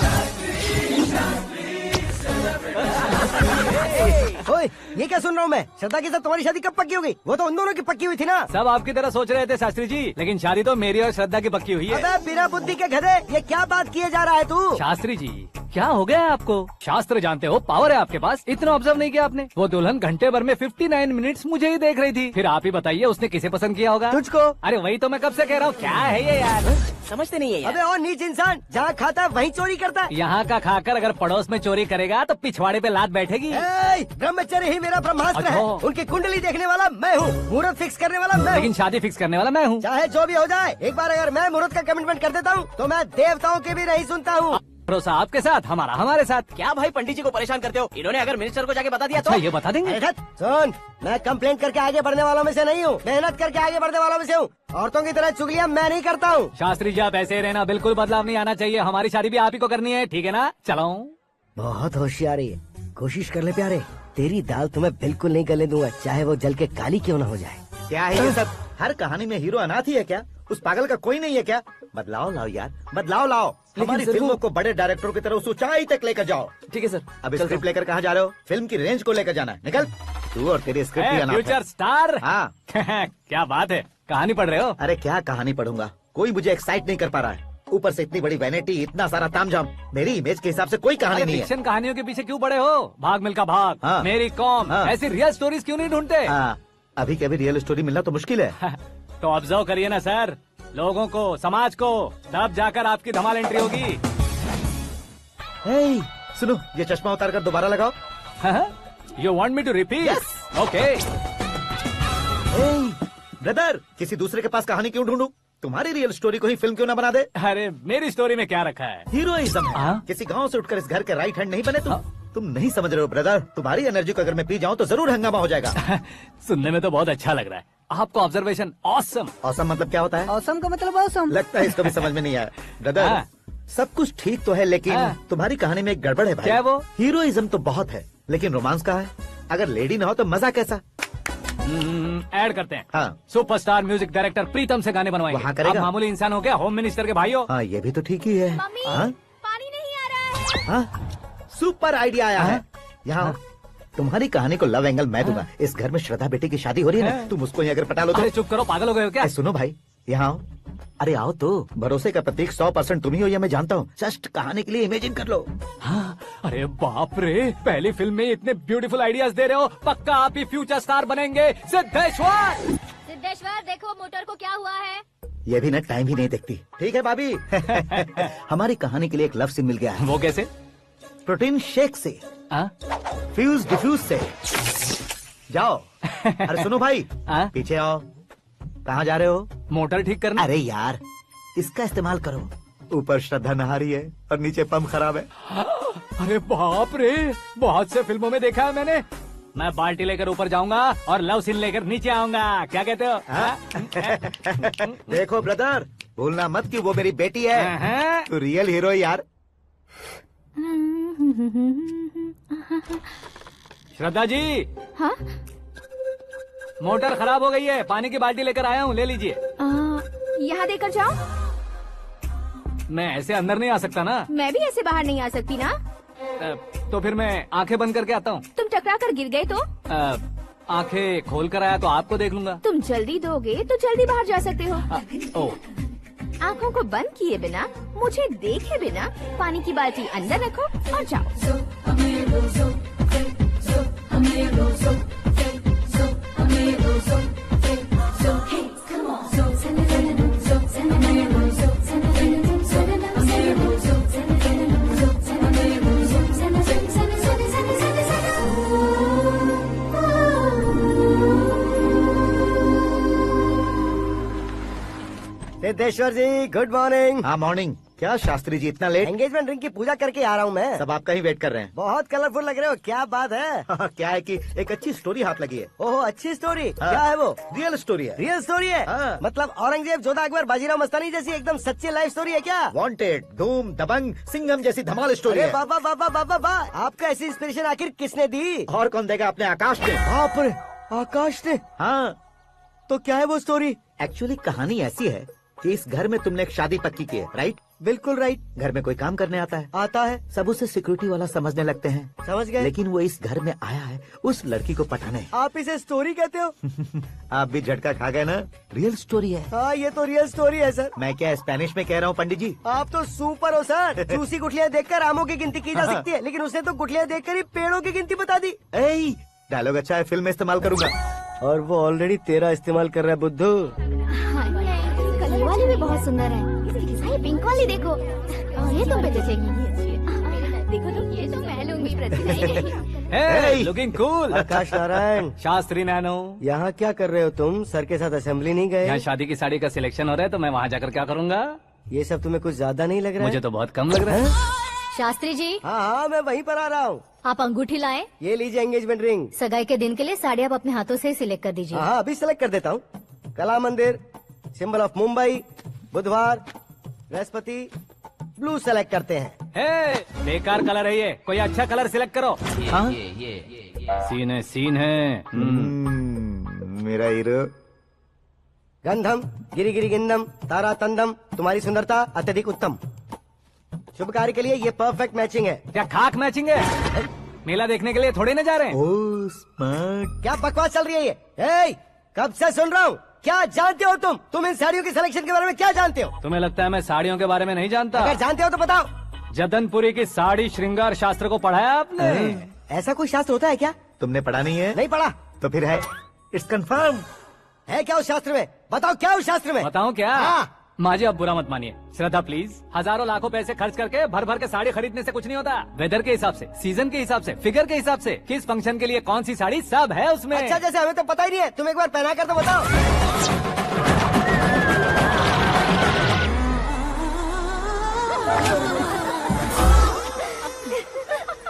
ओए, ये क्या सुन रहा हूँ मैं? श्रद्धा के साथ तुम्हारी शादी कब पक्की हो गई? वो तो उन दोनों की पक्की हुई थी ना। सब आपकी तरह सोच रहे थे शास्त्री जी, लेकिन शादी तो मेरी और श्रद्धा की पक्की हुई है। अबे बिना बुद्धि के गधे, ये क्या बात किए जा रहा है तू? शास्त्री जी क्या हो गया है आपको? शास्त्र जानते हो, पावर है आपके पास। इतना ऑब्जर्व नहीं किया आपने? वो दुल्हन घंटे भर में 59 मिनट्स मुझे ही देख रही थी। फिर आप ही बताइए उसने किसे पसंद किया होगा? तुझको। अरे वही तो मैं कब से कह रहा हूँ, क्या है ये यार? समझते नहीं है यार। अबे और नीच इंसान, जहाँ खाता है वहीं चोरी करता है। यहाँ का खाकर अगर पड़ोस में चोरी करेगा तो पिछवाड़े पे लात बैठेगी। ब्रह्मचर्य ही मेरा ब्रह्मास्त्र है। उनकी कुंडली देखने वाला मैं हूँ, मुहूर्त फिक्स करने वाला मैं हूँ, लेकिन शादी फिक्स करने वाला मैं हूँ। चाहे जो भी हो जाए, एक बार अगर मैं मुहूर्त का कमिटमेंट कर देता हूँ तो मैं देवताओं के भी नहीं सुनता हूँ। भरोसा आपके साथ, हमारा हमारे साथ। क्या भाई पंडित जी को परेशान करते हो? इन्होंने अगर मिनिस्टर को जाके बता दिया तो? ये बता देंगे। सुन, मैं कंप्लेंट करके आगे बढ़ने वालों में से नहीं हूँ, मेहनत करके आगे बढ़ने वालों में से हूँ। औरतों की तरह चुगलियाँ मैं नहीं करता हूँ। शास्त्री जी आप ऐसे रहना, बिल्कुल बदलाव नहीं आना चाहिए। हमारी शादी भी आप ही को करनी है, ठीक है ना? चलो। बहुत होशियारी है, कोशिश कर ले प्यारे। तेरी दाल तुम्हें बिल्कुल नहीं गलने दूंगा, चाहे वो जल के काली क्यों न हो जाए। क्या है ये सब? हर कहानी में हीरो अनाथ ही है क्या? उस पागल का कोई नहीं है क्या? बदलाव लाओ यार, बदलाव लाओ। हमारी फिल्मों को बड़े डायरेक्टरों की तरह उस ऊंचाई तक लेकर जाओ। ठीक है सर। अब स्क्रिप्ट लेकर कहाँ जा रहे हो? फिल्म की रेंज को लेकर जाना है, निकल। तू और तेरी स्क्रिप्ट भी अनाथ है। Future star. हाँ क्या बात है, कहानी पढ़ रहे हो? अरे क्या कहानी पढ़ूंगा, कोई मुझे एक्साइट नहीं कर पा रहा है। ऊपर से इतनी बड़ी वैनिटी, इतना सारा तामझाम, मेरी इमेज के हिसाब से कोई कहानी नहीं है। फिक्शन कहानियों के पीछे क्यों पड़े हो? भाग मिल्खा भाग, हाँ। मेरी कॉम, हाँ। ऐसी रियल स्टोरीज क्यों नहीं ढूंढते? अभी के अभी रियल स्टोरी मिलना तो मुश्किल है। तो ऑब्जर्व करिए ना सर, लोगों को, समाज को, तब जाकर आपकी धमाल एंट्री होगी। सुनो, ये चश्मा उतार कर दोबारा लगाओ। You want me to repeat? Okay. Brother, किसी दूसरे के पास कहानी क्यों ढूंढूं? तुम्हारी रियल स्टोरी को ही फिल्म क्यों ना बना दे? अरे मेरी स्टोरी में क्या रखा है? हीरोइज्म है। किसी गांव से उठकर इस घर के राइट हैंड नहीं बने तुम नहीं समझ रहे हो ब्रदर। तुम्हारी एनर्जी को अगर मैं पी जाऊं तो जरूर हंगामा हो जाएगा। सुनने में तो बहुत अच्छा लग रहा है। आपको ऑब्जर्वेशन ऑसम। ऑसम मतलब क्या होता है? ऑसम का मतलब ऑसम। लगता है इसको भी समझ में नहीं आया। ब्रदर, सब कुछ ठीक तो है, लेकिन तुम्हारी कहानी में एक गड़बड़ है भाई। क्या वो? हीरोइज्म तो बहुत है, लेकिन रोमांस कहाँ है? अगर लेडी ना हो तो मजा कैसा? ऐड करते हैं। हाँ। सुपरस्टार म्यूजिक डायरेक्टर प्रीतम से गाने बनवाएंगे। वहाँ करेगा? आप मामूली इंसान हो क्या? होम मिनिस्टर के भाई हो। हाँ, ये भी तो ठीक ही है। हाँ? पानी नहीं आ रहा है। हाँ? सुपर आइडिया आया है। यहाँ तुम्हारी कहानी को लव एंगल मैं दूंगा। इस घर में श्रद्धा बेटी की शादी हो रही है ना, तुम उसको ही अगर पटा लो तो। अरे चुप करो, पागल हो गए हो क्या? सुनो भाई, यहाँ आओ। अरे आओ तो। भरोसे का प्रतीक 100% तुम ही हो, ये मैं जानता हूँ। जस्ट कहानी के लिए इमेजिन कर लो। हाँ, अरे बाप रे, पहली फिल्म में इतने ब्यूटीफुल आइडियाज दे रहे हो। पक्का आप ही फ्यूचर स्टार बनेंगे। सिद्धेश्वर, सिद्धेश्वर देखो मोटर को क्या हुआ है। ये भी ना टाइम ही नहीं देखती। ठीक है भाभी। हमारी कहानी के लिए एक लव सीन मिल गया है। वो कैसे? प्रोटीन शेक से, फ्यूज डिफ्यूज से। जाओ। अरे सुनो भाई, पीछे आओ। कहाँ जा रहे हो? मोटर ठीक करना। अरे यार, इसका इस्तेमाल करो। ऊपर श्रद्धा नहा रही है और नीचे पंप खराब है। अरे बाप रे, बहुत से फिल्मों में देखा है मैंने। मैं बाल्टी लेकर ऊपर जाऊंगा और लव सीन लेकर नीचे आऊंगा। क्या कहते हो? देखो ब्रदर, भूलना मत कि वो मेरी बेटी है। तू रियल हीरो यार। श्रद्धा जी। हाँ? मोटर खराब हो गई है, पानी की बाल्टी लेकर आया हूँ, ले लीजिए। यहाँ देकर जाओ। मैं ऐसे अंदर नहीं आ सकता ना। मैं भी ऐसे बाहर नहीं आ सकती ना। तो फिर मैं आंखें बंद करके आता हूँ। तुम टकरा कर गिर गए तो? आंखें खोल कर आया तो आपको देख लूंगा। तुम जल्दी दोगे तो जल्दी बाहर जा सकते हो। ओ। आंखों को बंद किए बिना, मुझे देखे बिना पानी की बाल्टी अंदर रखो और जाओ। सिद्धेश्वर जी, गुड मॉर्निंग। हाँ मॉर्निंग। क्या शास्त्री जी इतना लेट? एंगेजमेंट रिंग की पूजा करके आ रहा हूँ मैं। सब आपका ही वेट कर रहे हैं। बहुत कलरफुल लग रहे हो, क्या बात है? क्या है कि एक अच्छी स्टोरी हाथ लगी है। ओह, अच्छी स्टोरी। हाँ। क्या है वो? रियल स्टोरी है। रियल स्टोरी है? हाँ। मतलब औरंगजेब, जोधा अकबर, बाजीराव मस्तानी जैसी एकदम सच्ची लाइफ स्टोरी है क्या? वांटेड, धूम, दबंग, सिंघम जैसी धमाल स्टोरी है। बाबा बाबा बाबा बा, आपका ऐसी इंस्पिरेशन आखिर किसने दी? और कौन देगा? अपने आकाश ने। बाप रे, आकाश ने? हाँ। तो क्या है वो स्टोरी? एक्चुअली कहानी ऐसी है कि इस घर में तुमने एक शादी पक्की की है, राइट? बिल्कुल राइट। घर में कोई काम करने आता है? आता है। सब उसे सिक्योरिटी वाला समझने लगते हैं। समझ गए। लेकिन वो इस घर में आया है उस लड़की को पटाने। आप इसे स्टोरी कहते हो? आप भी झटका खा गए ना। रियल स्टोरी है। हाँ, ये तो रियल स्टोरी है सर। मैं क्या स्पेनिश में कह रहा हूँ पंडित जी? आप तो सुपर हो सर। चूसी गुठलियाँ देखकर आमों की गिनती की जा सकती है, लेकिन उसने तो गुठलियाँ देखकर ही पेड़ों की गिनती बता दी। डायलॉग अच्छा है, फिल्म में इस्तेमाल करूंगा। और वो ऑलरेडी तेरा इस्तेमाल कर रहा है बुद्धू। कलर वाली भी बहुत सुंदर है। ये पिंक वाली देखो, ये तुम पे जचेगी। देखो तो, ये तो मैं लूंगी। Hey, looking cool। आकाश नारायण। शास्त्री नैनो। यहाँ क्या कर रहे हो तुम? सर के साथ असेंबली नहीं गए? यहाँ शादी की साड़ी का सिलेक्शन हो रहा है, तो मैं वहाँ जाकर क्या करूँगा? ये सब तुम्हें कुछ ज्यादा नहीं लग रहा है? मुझे तो बहुत कम लग रहा है। शास्त्री जी। हाँ हाँ, मैं वहीं पर आ रहा हूँ। आप अंगूठी लाएं। ये लीजिए एंगेजमेंट रिंग। सगाई के दिन के लिए साड़ी आप अपने हाथों से सिलेक्ट कर दीजिए। हाँ, अभी सिलेक्ट कर देता हूँ। कला मंदिर, सिंबल ऑफ मुंबई, बुधवार, बृहस्पति, ब्लू सेलेक्ट करते हैं। बेकार कलर है ये, कोई अच्छा कलर सिलेक्ट करो। हाँ? सीन है, सीन है। मेरा हीरो। गंधम, गिरी गिरी गिंदम, तारा तंदम, तुम्हारी सुंदरता अत्यधिक उत्तम। शुभ कार्य के लिए ये परफेक्ट मैचिंग है। क्या खाक मैचिंग है? मेला देखने के लिए थोड़े न जा रहे हैं। Oh smart. क्या बकवास चल रही है ये? कब से सुन रहा हूँ। क्या जानते हो तुम इन साड़ियों की सिलेक्शन के बारे में क्या जानते हो? तुम्हें लगता है मैं साड़ियों के बारे में नहीं जानता? अगर जानते हो तो बताओ। जदनपुरी की साड़ी श्रृंगार शास्त्र को पढ़ा है आपने? ऐसा कोई शास्त्र होता है क्या? तुमने पढ़ा नहीं है? नहीं पढ़ा। तो फिर है, इट्स कंफर्म। है क्या उस शास्त्र में? बताओ क्या उस शास्त्र में? बताऊं क्या? हाँ। माँ जी आप बुरा मत मानिए। श्रद्धा प्लीज, हजारों लाखों पैसे खर्च करके भर भर के साड़ी खरीदने से कुछ नहीं होता। वेदर के हिसाब से, सीजन के हिसाब से, फिगर के हिसाब से, किस फंक्शन के लिए कौन सी साड़ी, सब है उसमें। अच्छा, जैसे हमें तो पता ही नहीं है, तुम एक बार पहना कर तो बताओ।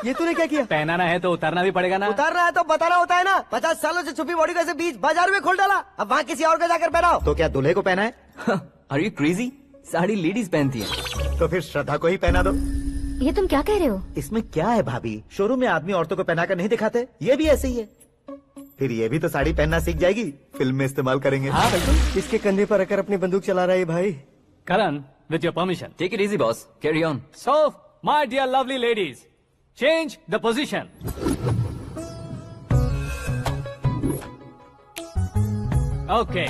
ये तूने क्या किया? पहनाना है तो उतारना भी पड़ेगा ना। उतारना है तो बताना होता है ना। 50 सालों से छुपी बॉडी को ऐसे बीच बाजार में खोल डाला, अब वहाँ किसी और को जाकर पहनाओ। तो क्या दूल्हे को पहना है? Are you crazy? Sari ladies पहनती है। तो फिर श्रद्धा को ही पहना दो। ये तुम क्या कह रहे हो? इसमें क्या है भाभी, शोरूम में आदमी औरतों को पहनाकर नहीं दिखाते, ये भी ऐसे ही है। फिर ये भी तो साड़ी पहनना सीख जाएगी, फिल्म में इस्तेमाल करेंगे। हाँ बिल्कुल। इसके कंधे पर रखकर अपनी बंदूक चला रहा है भाई। करण, with your permission. Take it easy, boss. Carry on. So, my dear lovely ladies, change the position. Okay.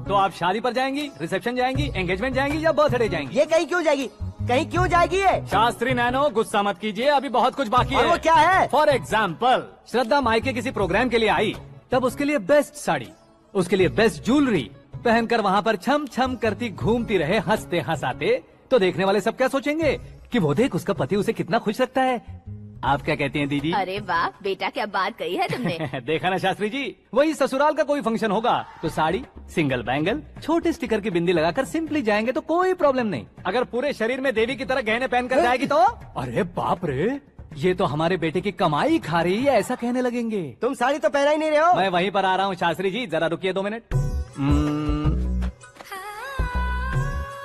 तो आप शादी पर जाएंगी, रिसेप्शन जाएंगी, एंगेजमेंट जाएंगी या बर्थडे जाएंगी? ये कहीं क्यों जाएगी? कहीं क्यों जाएगी ये? शास्त्री नैनो, गुस्सा मत कीजिए, अभी बहुत कुछ बाकी है। और वो क्या है? फॉर एग्जाम्पल, श्रद्धा मायके किसी प्रोग्राम के लिए आई, तब उसके लिए बेस्ट साड़ी, उसके लिए बेस्ट ज्वेलरी पहनकर वहाँ पर छम छम करती घूमती रहे हंसते हंसाते, तो देखने वाले सब क्या सोचेंगे कि वो देख उसका पति उसे कितना खुश रखता है। आप क्या कहती हैं दीदी? अरे वाह बेटा, क्या बात कही है तुमने। देखा ना शास्त्री जी, वही ससुराल का कोई फंक्शन होगा तो साड़ी, सिंगल बैंगल, छोटे स्टिकर की बिंदी लगाकर सिंपली जाएंगे तो कोई प्रॉब्लम नहीं। अगर पूरे शरीर में देवी की तरह गहने पहनकर जाएगी तो अरे बाप रे, ये तो हमारे बेटे की कमाई खा रही है, ऐसा कहने लगेंगे। तुम साड़ी तो पहना ही नहीं रहे हो। मैं वहीं पर आ रहा हूँ शास्त्री जी, जरा रुकिए 2 मिनट।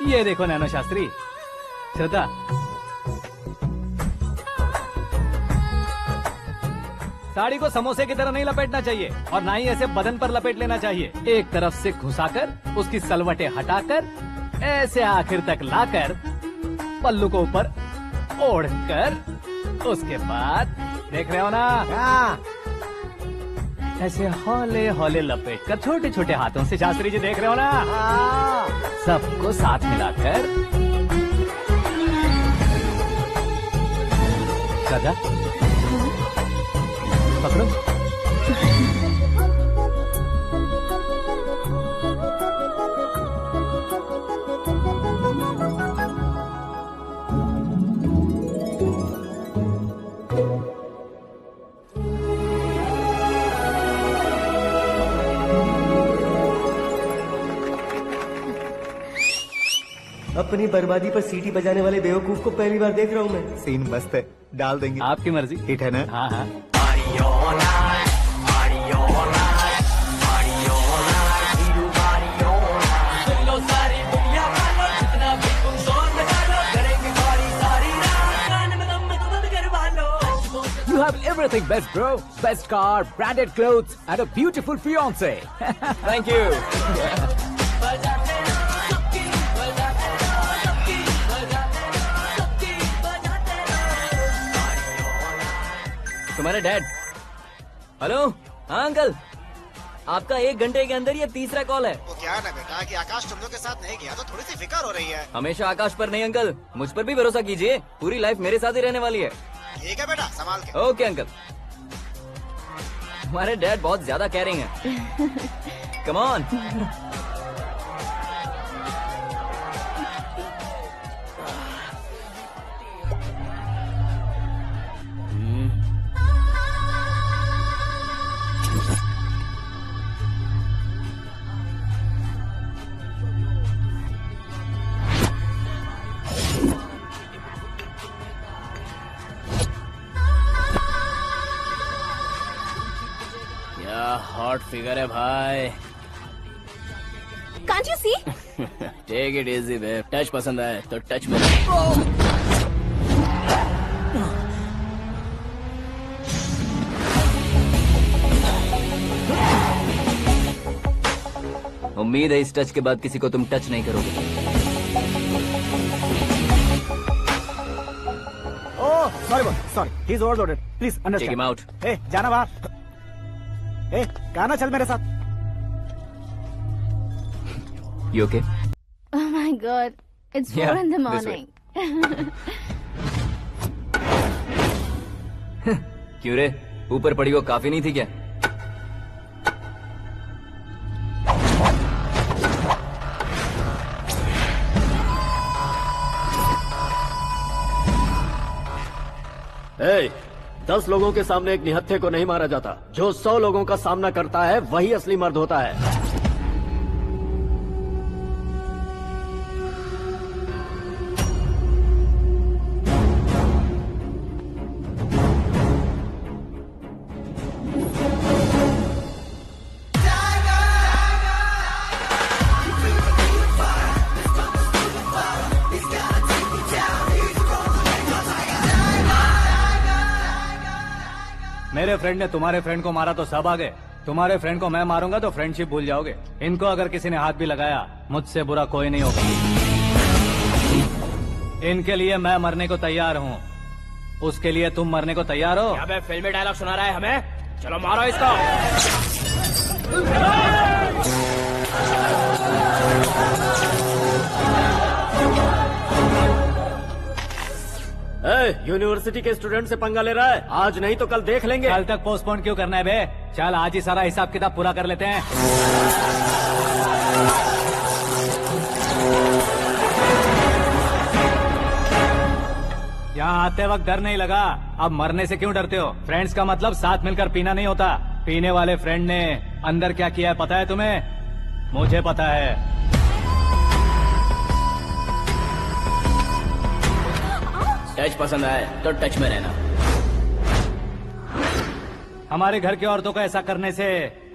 ये देखो नैनो शास्त्री, श्रद्धा साड़ी को समोसे की तरह नहीं लपेटना चाहिए और ना ही ऐसे बदन पर लपेट लेना चाहिए। एक तरफ से घुसाकर उसकी सलवटें हटाकर ऐसे आखिर तक लाकर पल्लू को ऊपर ओढ़कर उसके बाद देख रहे हो ना, ऐसे हौले हौले लपेट कर छोटे छोटे हाथों से, शास्त्री जी देख रहे हो ना, सबको साथ मिलाकर सदा पकड़ो। अपनी बर्बादी पर सीटी बजाने वाले बेवकूफ को पहली बार देख रहा हूँ मैं। सीन मस्त है, डाल देंगे। आपकी मर्जी। हिट है ना? हाँ हाँ। You have everything best, bro. Best car, branded clothes, and a beautiful fiance. Thank you. तुम्हारे डैड। हेलो, हाँ अंकल, आपका 1 घंटे के अंदर ये 3रा कॉल है। वो क्या ना बेटा कि आकाश तुम लोग के साथ नहीं गया तो थोड़ी सी फिक्र हो रही है। हमेशा आकाश पर नहीं अंकल, मुझ पर भी भरोसा कीजिए, पूरी लाइफ मेरे साथ ही रहने वाली है। ठीक है बेटा, संभाल के। Okay uncle. हमारे डैड बहुत ज्यादा केयरिंग है। Come on. हॉट फिगर है भाई। Can't you see? Take it easy babe, touch पसंद आए तो टच में। उम्मीद है इस टच के बाद किसी को तुम टच नहीं करोगे। Oh sorry, he is overloaded, please understand. Take him out. ए जाना बाहर। ए गाना चल मेरे साथ। You okay? Oh my God, it's 4 Yeah, in the this way. morning. क्यों रे, ऊपर पड़ी वो काफी नहीं थी क्या? ए, 10 लोगों के सामने एक निहत्थे को नहीं मारा जाता। जो 100 लोगों का सामना करता है वही असली मर्द होता है। मेरे फ्रेंड ने तुम्हारे फ्रेंड को मारा तो सब आ गए। तुम्हारे फ्रेंड को मैं मारूंगा तो फ्रेंडशिप भूल जाओगे। इनको अगर किसी ने हाथ भी लगाया, मुझसे बुरा कोई नहीं होगा। इनके लिए मैं मरने को तैयार हूँ। उसके लिए तुम मरने को तैयार हो? क्या बे फिल्मी डायलॉग सुना रहा है हमें? चलो मारो इसको। यूनिवर्सिटी के स्टूडेंट से पंगा ले रहा है। आज नहीं तो कल देख लेंगे। कल तक पोस्टपोन क्यों करना है बे? चल आज ही सारा हिसाब किताब पूरा कर लेते हैं। यहाँ आते वक्त डर नहीं लगा, अब मरने से क्यों डरते हो? फ्रेंड्स का मतलब साथ मिलकर पीना नहीं होता। पीने वाले फ्रेंड ने अंदर क्या किया है पता है तुम्हें? मुझे पता है। टच पसंद आए तो टच में रहना। हमारे घर की औरतों को ऐसा करने से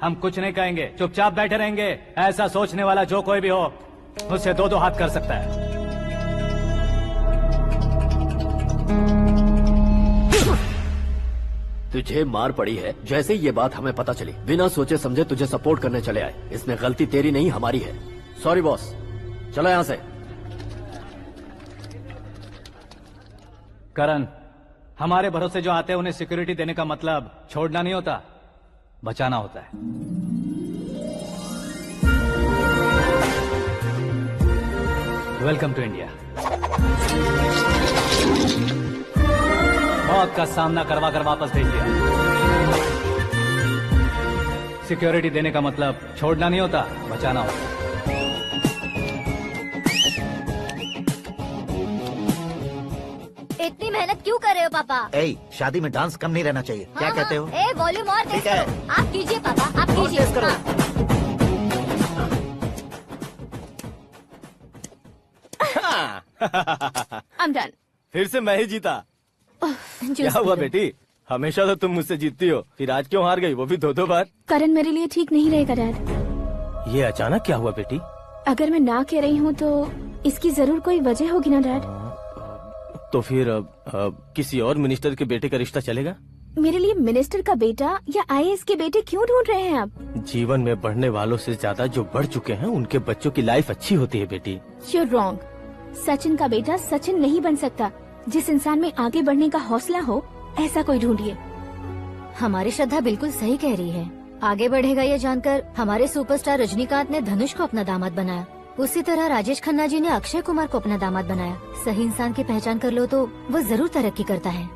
हम कुछ नहीं कहेंगे, चुपचाप बैठे रहेंगे। ऐसा सोचने वाला जो कोई भी हो, उससे 2-2 हाथ कर सकता है। तुझे मार पड़ी है। जैसे ही ये बात हमें पता चली, बिना सोचे समझे तुझे सपोर्ट करने चले आए। इसमें गलती तेरी नहीं हमारी है। सॉरी बॉस, चलो यहाँ से। करण, हमारे भरोसे जो आते हैं उन्हें सिक्योरिटी देने का मतलब छोड़ना नहीं होता, बचाना होता है। Welcome to India. मौत का सामना करवा कर वापस भेज दिया। सिक्योरिटी देने का मतलब छोड़ना नहीं होता, बचाना होता है। इतनी मेहनत क्यों कर रहे हो पापा? ए, शादी में डांस कम नहीं रहना चाहिए। क्या हाँ, कहते हो? ए, वॉल्यूम और तेज ठीक है। करो। आप कीजिए पापा, आप और कीजिए। तेज करो। I'm done. फिर से मैं ही जीता। जूस क्या हुआ पी लो। बेटी? हमेशा तो तुम मुझसे जीतती हो, फिर आज क्यों हार गई, वो भी 2-2 बार? करण मेरे लिए ठीक नहीं रहेगा डैड। ये अचानक क्या हुआ बेटी? अगर मैं ना कह रही हूँ तो इसकी जरूर कोई वजह होगी ना डैड। तो फिर किसी और मिनिस्टर के बेटे का रिश्ता चलेगा? मेरे लिए मिनिस्टर का बेटा या आईएएस के बेटे क्यों ढूंढ रहे हैं आप? जीवन में बढ़ने वालों से ज्यादा जो बढ़ चुके हैं उनके बच्चों की लाइफ अच्छी होती है बेटी। You're wrong. सचिन का बेटा सचिन नहीं बन सकता। जिस इंसान में आगे बढ़ने का हौसला हो, ऐसा कोई ढूंढिए। हमारी श्रद्धा बिल्कुल सही कह रही है। आगे बढ़ेगा ये जानकर हमारे सुपरस्टार रजनीकांत ने धनुष को अपना दामाद बनाया। उसी तरह राजेश खन्ना जी ने अक्षय कुमार को अपना दामाद बनाया। सही इंसान की पहचान कर लो तो वो जरूर तरक्की करता है।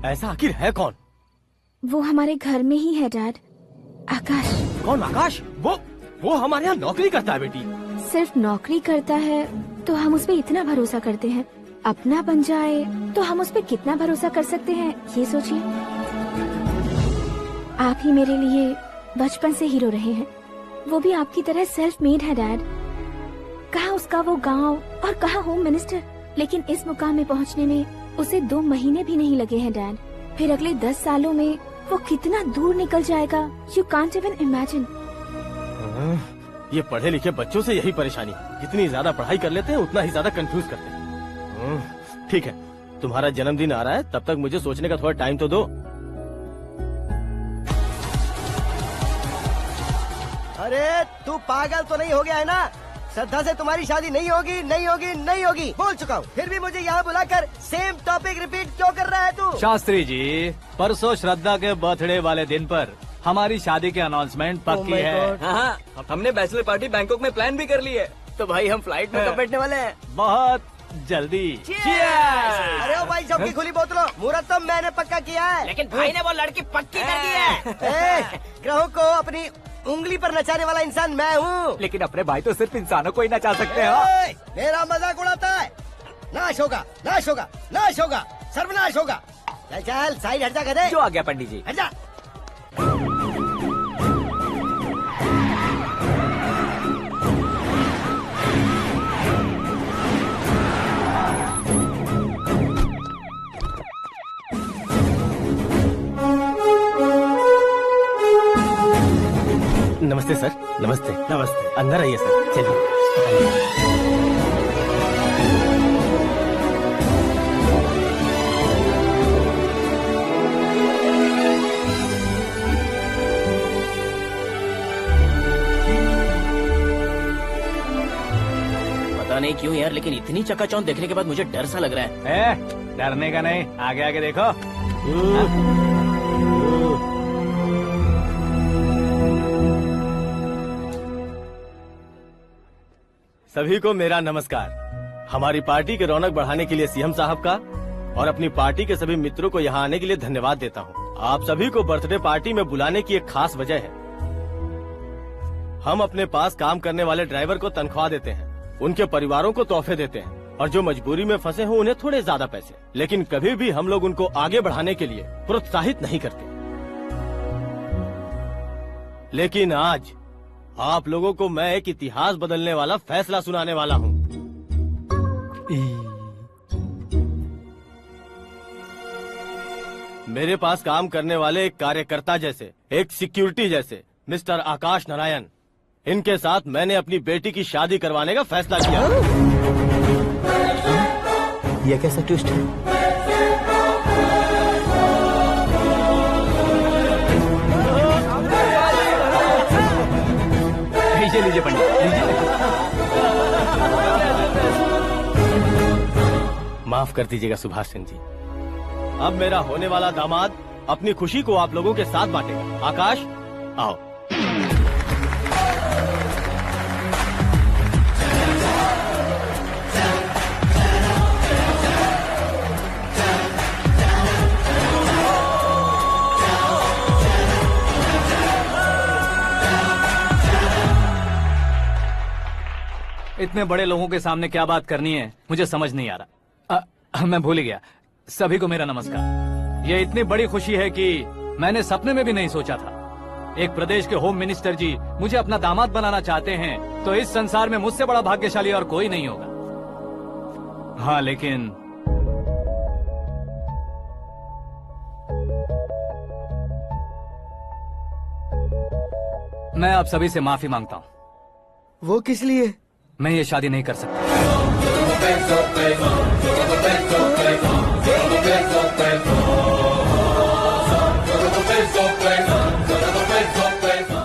ऐसा आखिर है कौन? वो हमारे घर में ही है डैड। आकाश। कौन आकाश? वो हमारे यहाँ नौकरी करता है बेटी। सिर्फ नौकरी करता है तो हम उस पे इतना भरोसा करते हैं। अपना बन जाए तो हम उस पे कितना भरोसा कर सकते हैं, ये सोचिए। आप ही मेरे लिए बचपन से हीरो रहे हैं। वो भी आपकी तरह सेल्फ मेड है डैड। कहाँ उसका वो गांव और कहाँ होम मिनिस्टर, लेकिन इस मुकाम में पहुँचने में उसे 2 महीने भी नहीं लगे हैं डैड। फिर अगले 10 सालों में वो कितना दूर निकल जाएगा, यू कांट इवन इमेजिन। ये पढ़े लिखे बच्चों से यही परेशानी, जितनी ज्यादा पढ़ाई कर लेते हैं उतना ही ज्यादा कंफ्यूज करते हैं। ठीक है, तुम्हारा जन्मदिन आ रहा है, तब तक मुझे सोचने का थोड़ा टाइम तो दो। अरे तू पागल तो नहीं हो गया है ना? श्रद्धा से तुम्हारी शादी नहीं होगी, नहीं होगी, नहीं होगी, बोल चुका हूँ। फिर भी मुझे यहाँ बुलाकर सेम टॉपिक रिपीट क्यों कर रहा है तू? शास्त्री जी, परसों श्रद्धा के बर्थडे वाले दिन पर हमारी शादी की अनाउंसमेंट पक्की है। हाँ, हमने बैचलर पार्टी बैंकॉक में प्लान भी कर ली है। तो भाई हम फ्लाइट में कब बैठने वाले हैं? बहुत जल्दी। अरे ओ भाई सबकी खुली बोतलों, मुहूर्त तो मैंने पक्का किया है। लेकिन भाई ने वो लड़की पक्की कर दी है। ग्रहों को अपनी उंगली पर नचाने वाला इंसान मैं हूँ। लेकिन अपने भाई तो सिर्फ इंसानों को ही नचा सकते हैं। मेरा मजाक उड़ाता है। नाश होगा, नाश होगा, नाश होगा, सर्वनाश होगा। चल चल साइड हट जा गधे। जो आ गया पंडित जी। हट जा। नमस्ते सर। नमस्ते। नमस्ते। अंदर आइए सर। चलिए। पता नहीं क्यों यार, लेकिन इतनी चकाचौंध देखने के बाद मुझे डर सा लग रहा है। डरने का नहीं, आगे आगे देखो। सभी को मेरा नमस्कार। हमारी पार्टी की रौनक बढ़ाने के लिए सीएम साहब का और अपनी पार्टी के सभी मित्रों को यहाँ आने के लिए धन्यवाद देता हूँ। आप सभी को बर्थडे पार्टी में बुलाने की एक खास वजह है। हम अपने पास काम करने वाले ड्राइवर को तनख्वाह देते हैं, उनके परिवारों को तोहफे देते हैं और जो मजबूरी में फंसे हो उन्हें थोड़े ज्यादा पैसे। लेकिन कभी भी हम लोग उनको आगे बढ़ाने के लिए प्रोत्साहित नहीं करते। लेकिन आज आप लोगों को मैं एक इतिहास बदलने वाला फैसला सुनाने वाला हूँ। मेरे पास काम करने वाले एक कार्यकर्ता जैसे, एक सिक्योरिटी जैसे मिस्टर आकाश नारायण, इनके साथ मैंने अपनी बेटी की शादी करवाने का फैसला किया। यह कैसा ट्विस्ट है? लीजिए पंडित, लीजिए। माफ कर दीजिएगा सुभाष सिंह जी। अब मेरा होने वाला दामाद अपनी खुशी को आप लोगों के साथ बांटेगा। आकाश, आओ। इतने बड़े लोगों के सामने क्या बात करनी है मुझे समझ नहीं आ रहा। मैं भूल गया। सभी को मेरा नमस्कार। ये इतनी बड़ी खुशी है कि मैंने सपने में भी नहीं सोचा था। एक प्रदेश के होम मिनिस्टर जी मुझे अपना दामाद बनाना चाहते हैं तो इस संसार में मुझसे बड़ा भाग्यशाली और कोई नहीं होगा। हाँ, लेकिन मैं आप सभी से माफी मांगता हूँ। वो किस लिए? मैं ये शादी नहीं कर सकता।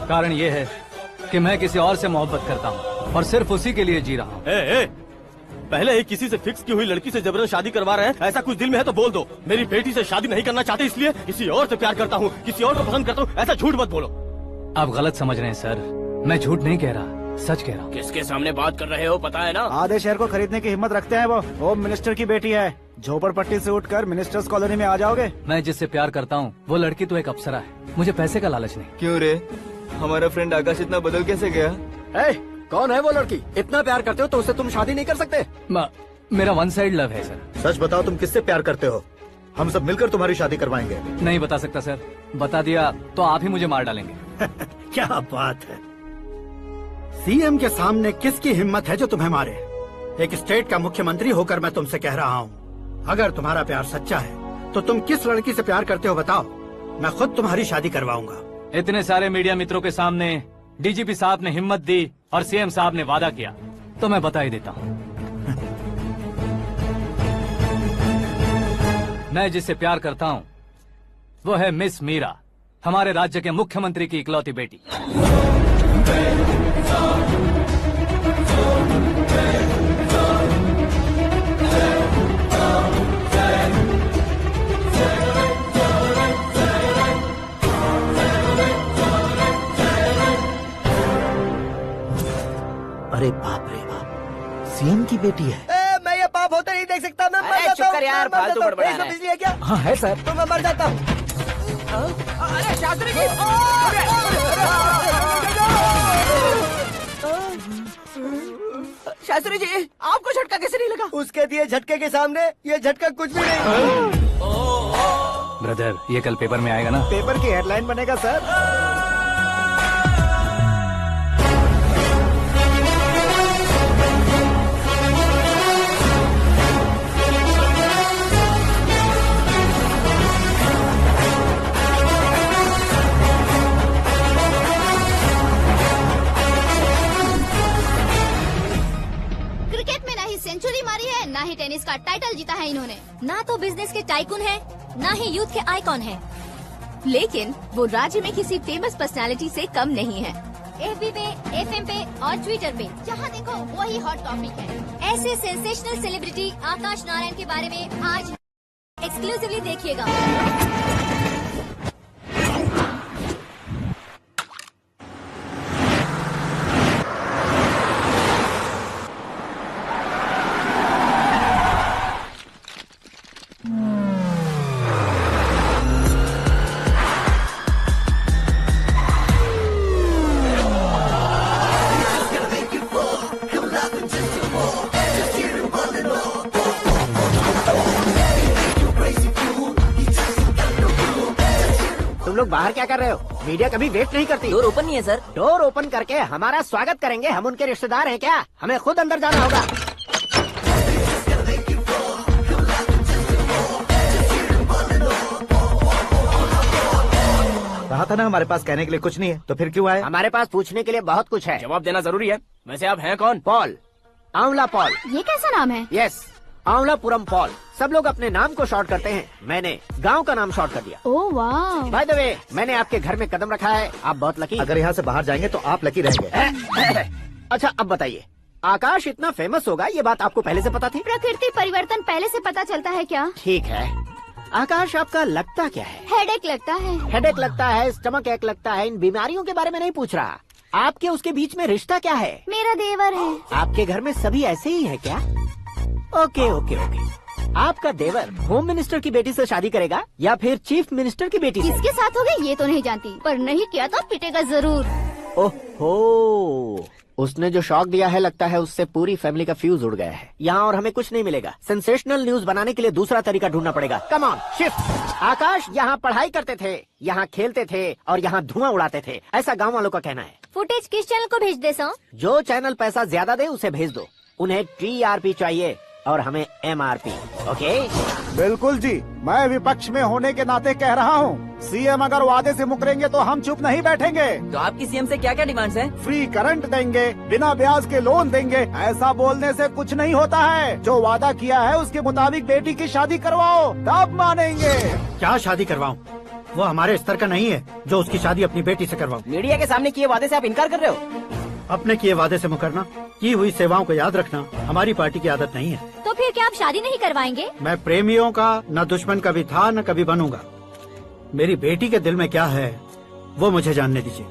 कारण ये है कि मैं किसी और से मोहब्बत करता हूँ और सिर्फ उसी के लिए जी रहा हूँ। पहले ही किसी से फिक्स की हुई लड़की से जबरन शादी करवा रहे हैं। ऐसा कुछ दिल में है तो बोल दो। मेरी बेटी से शादी नहीं करना चाहते इसलिए किसी और से प्यार करता हूँ, किसी और को पसंद करता हूँ, ऐसा झूठ मत बोलो। आप गलत समझ रहे हैं सर। मैं झूठ नहीं कह रहा, सच कह रहा हूँ। किसके सामने बात कर रहे हो पता है ना? आधे शहर को खरीदने की हिम्मत रखते हैं वो। होम मिनिस्टर की बेटी है। झोपड़पट्टी से उठकर मिनिस्टर्स कॉलोनी में आ जाओगे। मैं जिससे प्यार करता हूँ वो लड़की तो एक अप्सरा है। मुझे पैसे का लालच नहीं। क्यों रे, हमारा फ्रेंड आकाश इतना बदल कैसे गया? कौन है वो लड़की? इतना प्यार करते हो तो उससे तुम शादी नहीं कर सकते? मेरा वन साइड लव है सर। सच बताओ, तुम किससे प्यार करते हो? हम सब मिलकर तुम्हारी शादी करवाएंगे। नहीं बता सकता सर। बता दिया तो आप ही मुझे मार डालेंगे। क्या बात है। सीएम के सामने किसकी हिम्मत है जो तुम्हें मारे? एक स्टेट का मुख्यमंत्री होकर मैं तुमसे कह रहा हूँ, अगर तुम्हारा प्यार सच्चा है तो तुम किस लड़की से प्यार करते हो बताओ। मैं खुद तुम्हारी शादी करवाऊंगा। इतने सारे मीडिया मित्रों के सामने डीजीपी साहब ने हिम्मत दी और सीएम साहब ने वादा किया तो मैं बता ही देता हूँ। मैं जिससे प्यार करता हूँ वो है मिस मीरा, हमारे राज्य के मुख्यमंत्री की इकलौती बेटी। अरे बाप रे बाप, सीएम की बेटी है। मैं ये पाप होते नहीं देख सकता। मैं मर अरे जाता चुप हूँ, कर यार, मैं मर फालतू जाता हूँ। बड़बड़ा इसमें रहा है। बिजली है क्या? हाँ है सर। तो मैं मर जाता हूँ। अरे शास्त्री जी, शास्त्री जी, आपको झटका कैसे नहीं लगा? उसके दिए झटके के सामने ये झटका कुछ भी नहीं। ब्रदर, ये कल पेपर में आएगा ना? पेपर की हेडलाइन बनेगा सर। क्रिकेट में ना ही सेंचुरी मारी है, ना ही टेनिस का टाइटल जीता है इन्होंने। ना तो बिजनेस के टाइकून है, ना ही यूथ के आइकॉन है। लेकिन वो राज्य में किसी फेमस पर्सनालिटी से कम नहीं है। FB पे, FM पे और ट्विटर पे जहाँ देखो वही हॉट टॉपिक है। ऐसे सेंसेशनल सेलिब्रिटी आकाश नारायण के बारे में आज एक्सक्लूसिवली देखिएगा। तुम लोग बाहर क्या कर रहे हो? मीडिया कभी वेट नहीं करती। डोर ओपन नहीं है सर। डोर ओपन करके हमारा स्वागत करेंगे। हम उनके रिश्तेदार हैं क्या? हमें खुद अंदर जाना होगा। कहा था ना हमारे पास कहने के लिए कुछ नहीं है, तो फिर क्यों आए? हमारे पास पूछने के लिए बहुत कुछ है। जवाब देना जरूरी है। वैसे आप हैं कौन? पॉल, आंवला पॉल। ये कैसा नाम है? यस, आंवलापुरम पॉल। सब लोग अपने नाम को शॉर्ट करते हैं, मैंने गांव का नाम शॉर्ट कर दिया। ओह वाह। बाय द वे, मैंने आपके घर में कदम रखा है। आप बहुत लकी। अगर यहाँ से बाहर जाएंगे तो आप लकी रहेंगे। अच्छा अब बताइए, आकाश इतना फेमस होगा ये बात आपको पहले से पता थी? प्रकृति परिवर्तन पहले से पता चलता है क्या? ठीक है, आकाश आपका लगता क्या है? हेडेक लगता है। हेडेक लगता है, स्टमक एक लगता है। इन बीमारियों के बारे में नहीं पूछ रहा। आपके उसके बीच में रिश्ता क्या है? मेरा देवर है। आपके घर में सभी ऐसे ही है क्या? Okay okay okay. आपका देवर होम मिनिस्टर की बेटी से शादी करेगा या फिर चीफ मिनिस्टर की बेटी से? किसके साथ होगा ये तो नहीं जानती, पर नहीं किया तो पिटेगा जरूर। ओहो, उसने जो शॉक दिया है लगता है उससे पूरी फैमिली का फ्यूज उड़ गया है। यहाँ और हमें कुछ नहीं मिलेगा। सेंसेशनल न्यूज बनाने के लिए दूसरा तरीका ढूंढना पड़ेगा। Come on shift. आकाश यहाँ पढ़ाई करते थे, यहाँ खेलते थे और यहाँ धुआं उड़ाते थे, ऐसा गाँव वालों का कहना है। फुटेज किस चैनल को भेज दे सो? जो चैनल पैसा ज्यादा दे उसे भेज दो। उन्हें TRP चाहिए और हमें MRP। ओके? बिल्कुल जी, मैं विपक्ष में होने के नाते कह रहा हूँ, सीएम अगर वादे से मुकरेंगे तो हम चुप नहीं बैठेंगे। तो आपकी सीएम से क्या क्या डिमांड्स हैं? फ्री करंट देंगे, बिना ब्याज के लोन देंगे। ऐसा बोलने से कुछ नहीं होता है। जो वादा किया है उसके मुताबिक बेटी की शादी करवाओ, तब मानेंगे। क्या शादी करवाऊं? वो हमारे स्तर का नहीं है जो उसकी शादी अपनी बेटी से करवाऊं। मीडिया के सामने किए वादे से आप इनकार कर रहे हो? अपने किए वादे से मुकरना, की हुई सेवाओं को याद रखना हमारी पार्टी की आदत नहीं है। तो फिर क्या आप शादी नहीं करवाएंगे? मैं प्रेमियों का न दुश्मन कभी था न कभी बनूंगा। मेरी बेटी के दिल में क्या है वो मुझे जानने दीजिए।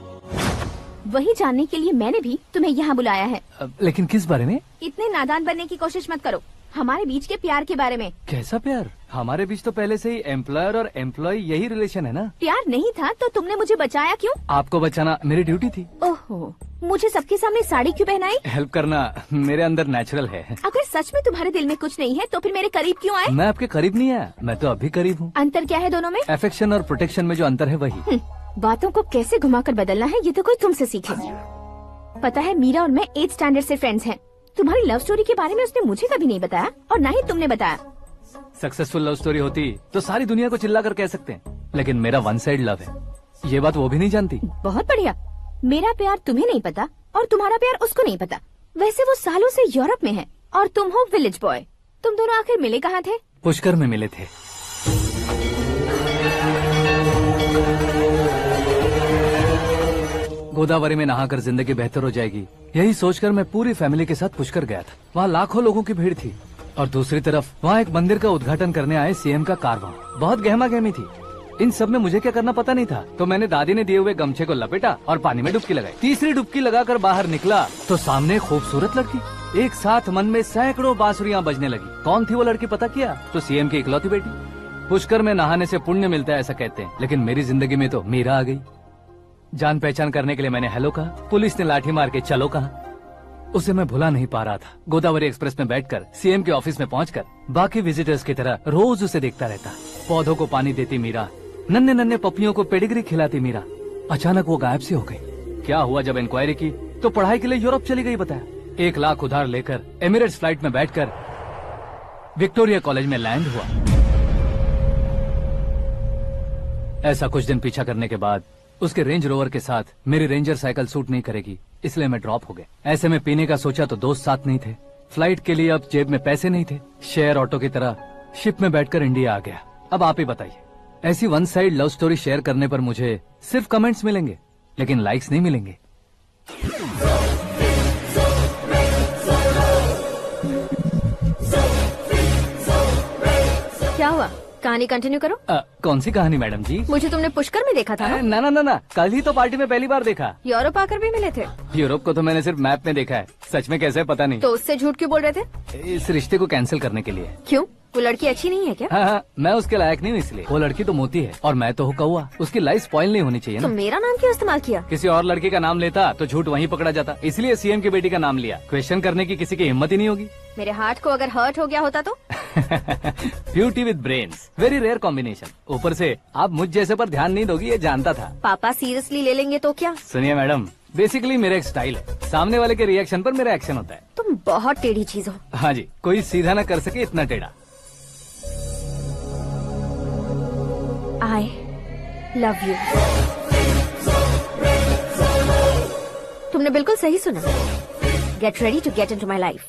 वही जानने के लिए मैंने भी तुम्हें यहाँ बुलाया है। लेकिन किस बारे में? इतने नादान बनने की कोशिश मत करो। हमारे बीच के प्यार के बारे में। कैसा प्यार? हमारे बीच तो पहले से ही एम्प्लॉयर और एम्प्लॉय यही रिलेशन है ना। प्यार नहीं था तो तुमने मुझे बचाया क्यों? आपको बचाना मेरी ड्यूटी थी। ओहो, मुझे सबके सामने साड़ी क्यों पहनाई? हेल्प करना मेरे अंदर नेचुरल है। अगर सच में तुम्हारे दिल में कुछ नहीं है तो फिर मेरे करीब क्यों आए? मैं आपके करीब नहीं आया, मैं तो अभी करीब हूँ। अंतर क्या है दोनों में? अफेक्शन और प्रोटेक्शन में जो अंतर है वही। बातों को कैसे घुमाकर बदलना है ये तो कोई तुमसे सीखे। पता है, मीरा और मैं 8th स्टैंडर्ड से फ्रेंड्स हैं। तुम्हारी लव स्टोरी के बारे में उसने मुझे कभी नहीं बताया और न ही तुमने बताया। सक्सेसफुल लव स्टोरी होती तो सारी दुनिया को चिल्ला कर कह सकते हैं, लेकिन मेरा वन साइड लव है, ये बात वो भी नहीं जानती। बहुत बढ़िया। मेरा प्यार तुम्हें नहीं पता और तुम्हारा प्यार उसको नहीं पता। वैसे वो सालों से यूरोप में है और तुम हो विलेज बॉय। तुम दोनों आखिर मिले कहाँ थे? पुष्कर में मिले थे। गोदावरी में नहाकर जिंदगी बेहतर हो जाएगी, यही सोचकर मैं पूरी फैमिली के साथ पुष्कर गया था। वहाँ लाखों लोगों की भीड़ थी और दूसरी तरफ वहाँ एक मंदिर का उद्घाटन करने आए सीएम का कारवां। बहुत गहमा गहमी थी। इन सब में मुझे क्या करना पता नहीं था, तो मैंने दादी ने दिए हुए गमछे को लपेटा और पानी में डुबकी लगाई। तीसरी डुबकी लगाकर बाहर निकला तो सामने खूबसूरत लड़की। एक साथ मन में सैकड़ों बांसुरियां बजने लगी। कौन थी वो लड़की पता किया? तो सीएम की इकलौती बेटी। पुष्कर में नहाने से पुण्य मिलता है ऐसा कहते हैं, लेकिन मेरी जिंदगी में तो मीरा आ गई। जान पहचान करने के लिए मैंने हेलो कहा, पुलिस ने लाठी मार के चलो कहा। उसे मैं भुला नहीं पा रहा था। गोदावरी एक्सप्रेस में बैठकर सीएम के ऑफिस में पहुंचकर बाकी विजिटर्स की तरह रोज उसे देखता रहता। पौधों को पानी देती मीरा, नन्हे नन्हे पपियों को पेडिग्री खिलाती मीरा। अचानक वो गायब सी हो गई। क्या हुआ? जब इंक्वायरी की तो पढ़ाई के लिए यूरोप चली गई बताया। 1 लाख उधार लेकर एमिरेट्स फ्लाइट में बैठकर विक्टोरिया कॉलेज में लैंड हुआ। ऐसा कुछ दिन पीछा करने के बाद उसके रेंज रोवर के साथ मेरी रेंजर साइकिल सूट नहीं करेगी, इसलिए मैं ड्रॉप हो गया। ऐसे में पीने का सोचा तो दोस्त साथ नहीं थे। फ्लाइट के लिए अब जेब में पैसे नहीं थे। शेयर ऑटो की तरह शिप में बैठकर इंडिया आ गया। अब आप ही बताइए, ऐसी one side love story share करने पर मुझे सिर्फ कमेंट्स मिलेंगे, लेकिन लाइक्स नहीं मिलेंगे। क्या हुआ? कहानी कंटिन्यू करो। कौन सी कहानी मैडम जी? मुझे तुमने पुष्कर में देखा था ना? ना, कल ही तो पार्टी में पहली बार देखा। यूरोप आकर भी मिले थे? यूरोप को तो मैंने सिर्फ मैप में देखा है, सच में कैसे पता नहीं। तो उससे झूठ क्यों बोल रहे थे? इस रिश्ते को कैंसिल करने के लिए। क्यों? वो लड़की अच्छी नहीं है क्या? हाँ, मैं उसके लायक नहीं हूँ इसलिए। वो लड़की तो मोती है और मैं तो हूँ कौवा। उसकी लाइफ स्पॉइल नहीं होनी चाहिए तो ना। मेरा नाम क्यों इस्तेमाल किया? किसी और लड़की का नाम लेता तो झूठ वहीं पकड़ा जाता, इसलिए सीएम की बेटी का नाम लिया। क्वेश्चन करने की किसी की हिम्मत ही नहीं होगी। मेरे हार्ट को अगर हर्ट हो गया होता तो? Beauty with brains, very rare combination. ऊपर से आप मुझ जैसे पर ध्यान नहीं दोगी ये जानता था। पापा सीरियसली ले लेंगे तो क्या? सुनिए मैडम, बेसिकली मेरा एक स्टाइल है, सामने वाले के रिएक्शन पर मेरा एक्शन होता है। तुम बहुत टेढ़ी चीज हो। हाँ जी, कोई सीधा न कर सके इतना टेढ़ा। I love you। तुमने बिल्कुल सही सुना। Get ready to get into my life।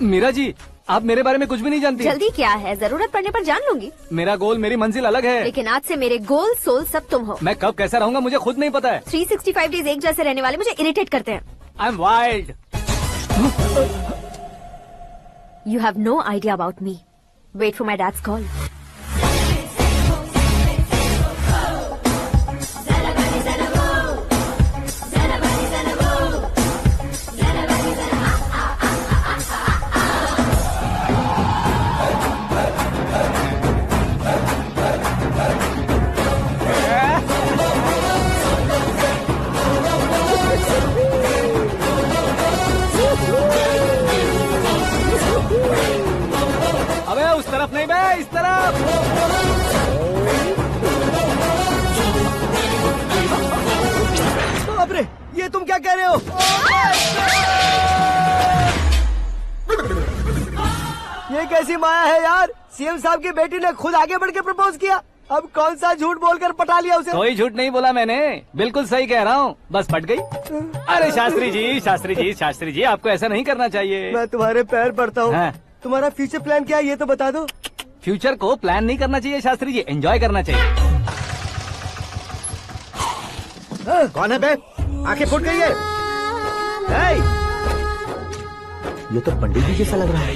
Meera ji, आप मेरे बारे में कुछ भी नहीं जानती। जल्दी क्या है, जरूरत पड़ने पर जान लूंगी। मेरा गोल, मेरी मंजिल अलग है। लेकिन आज से मेरे गोल सोल सब तुम हो। मैं कब कैसा रहूंगा मुझे खुद नहीं पता है। 365 डेज एक जैसे रहने वाले मुझे इरिटेट करते हैं। I am wild. You have no idea about me। Wait for my dad's call। अबे उस तरफ नहीं बे, इस तरफ। बाप रे, ये तुम क्या कह रहे हो? ये कैसी माया है यार? सीएम साहब की बेटी ने खुद आगे बढ़ के प्रपोज किया। अब कौन सा झूठ बोलकर पटा लिया उसे? कोई झूठ नहीं बोला मैंने, बिल्कुल सही कह रहा हूँ, बस पट गई। अरे शास्त्री जी, आपको ऐसा नहीं करना चाहिए। मैं तुम्हारे पैर पड़ता हूँ। हाँ। तुम्हारा फ्यूचर प्लान क्या है ये तो बता दो। फ्यूचर को प्लान नहीं करना चाहिए शास्त्री जी, एंजॉय करना चाहिए। कौन है बे? आंखें फूट गई है। hey! ये तो पंडित जी जैसा लग रहा है।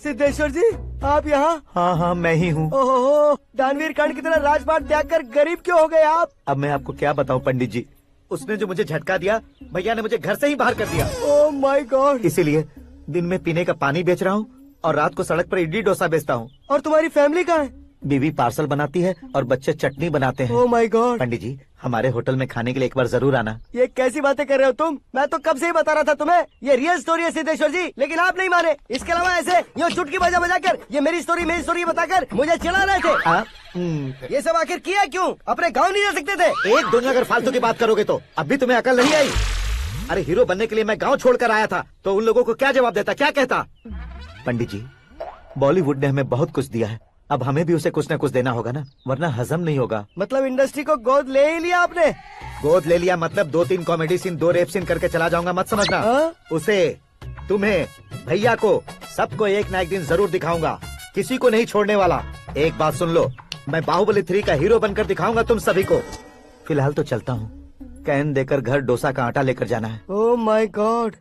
सिद्धेश्वर जी, आप यहाँ? हाँ, मैं ही हूँ। ओहो, दानवीर कांड की तरह राजपाट त्याग कर गरीब क्यों हो गए आप? अब मैं आपको क्या बताऊँ पंडित जी, उसने जो मुझे झटका दिया, भैया ने मुझे घर से ही बाहर कर दिया। Oh my God. इसीलिए दिन में पीने का पानी बेच रहा हूँ और रात को सड़क पर इडली डोसा बेचता हूँ। और तुम्हारी फैमिली कहाँ है? बीवी पार्सल बनाती है और बच्चे चटनी बनाते हैं। Oh my God. पंडित जी, हमारे होटल में खाने के लिए एक बार जरूर आना। ये कैसी बातें कर रहे हो तुम? मैं तो कब से ही बता रहा था तुम्हें, ये रियल स्टोरी है सिद्धेश्वर जी, लेकिन आप नहीं माने। इसके अलावा ऐसे यूँ चुटकी बजा कर ये मेरी स्टोरी बताकर मुझे चिढ़ा रहे थे। ये सब आखिर किया क्यों? अपने गाँव नहीं जा सकते थे? एक दुनिया अगर फालतू की बात करोगे तो अब भी तुम्हें अकल नहीं आई। अरे हीरो बनने के लिए मैं गाँव छोड़कर आया था, तो उन लोगों को क्या जवाब देता, क्या कहता? पंडित जी, बॉलीवुड ने हमें बहुत कुछ दिया है, अब हमें भी उसे कुछ न कुछ देना होगा ना, वरना हजम नहीं होगा। मतलब इंडस्ट्री को गोद ले ही लिया आपने? गोद ले लिया मतलब 2-3 कॉमेडी सीन, 2 रेप सीन करके चला जाऊंगा मत समझना। उसे, तुम्हें, भैया को, सबको एक ना एक दिन जरूर दिखाऊंगा, किसी को नहीं छोड़ने वाला। एक बात सुन लो, मैं बाहुबली 3 का हीरो बनकर दिखाऊंगा तुम सभी को। फिलहाल तो चलता हूँ, कैन देकर घर डोसा का आटा लेकर जाना है। Oh my God.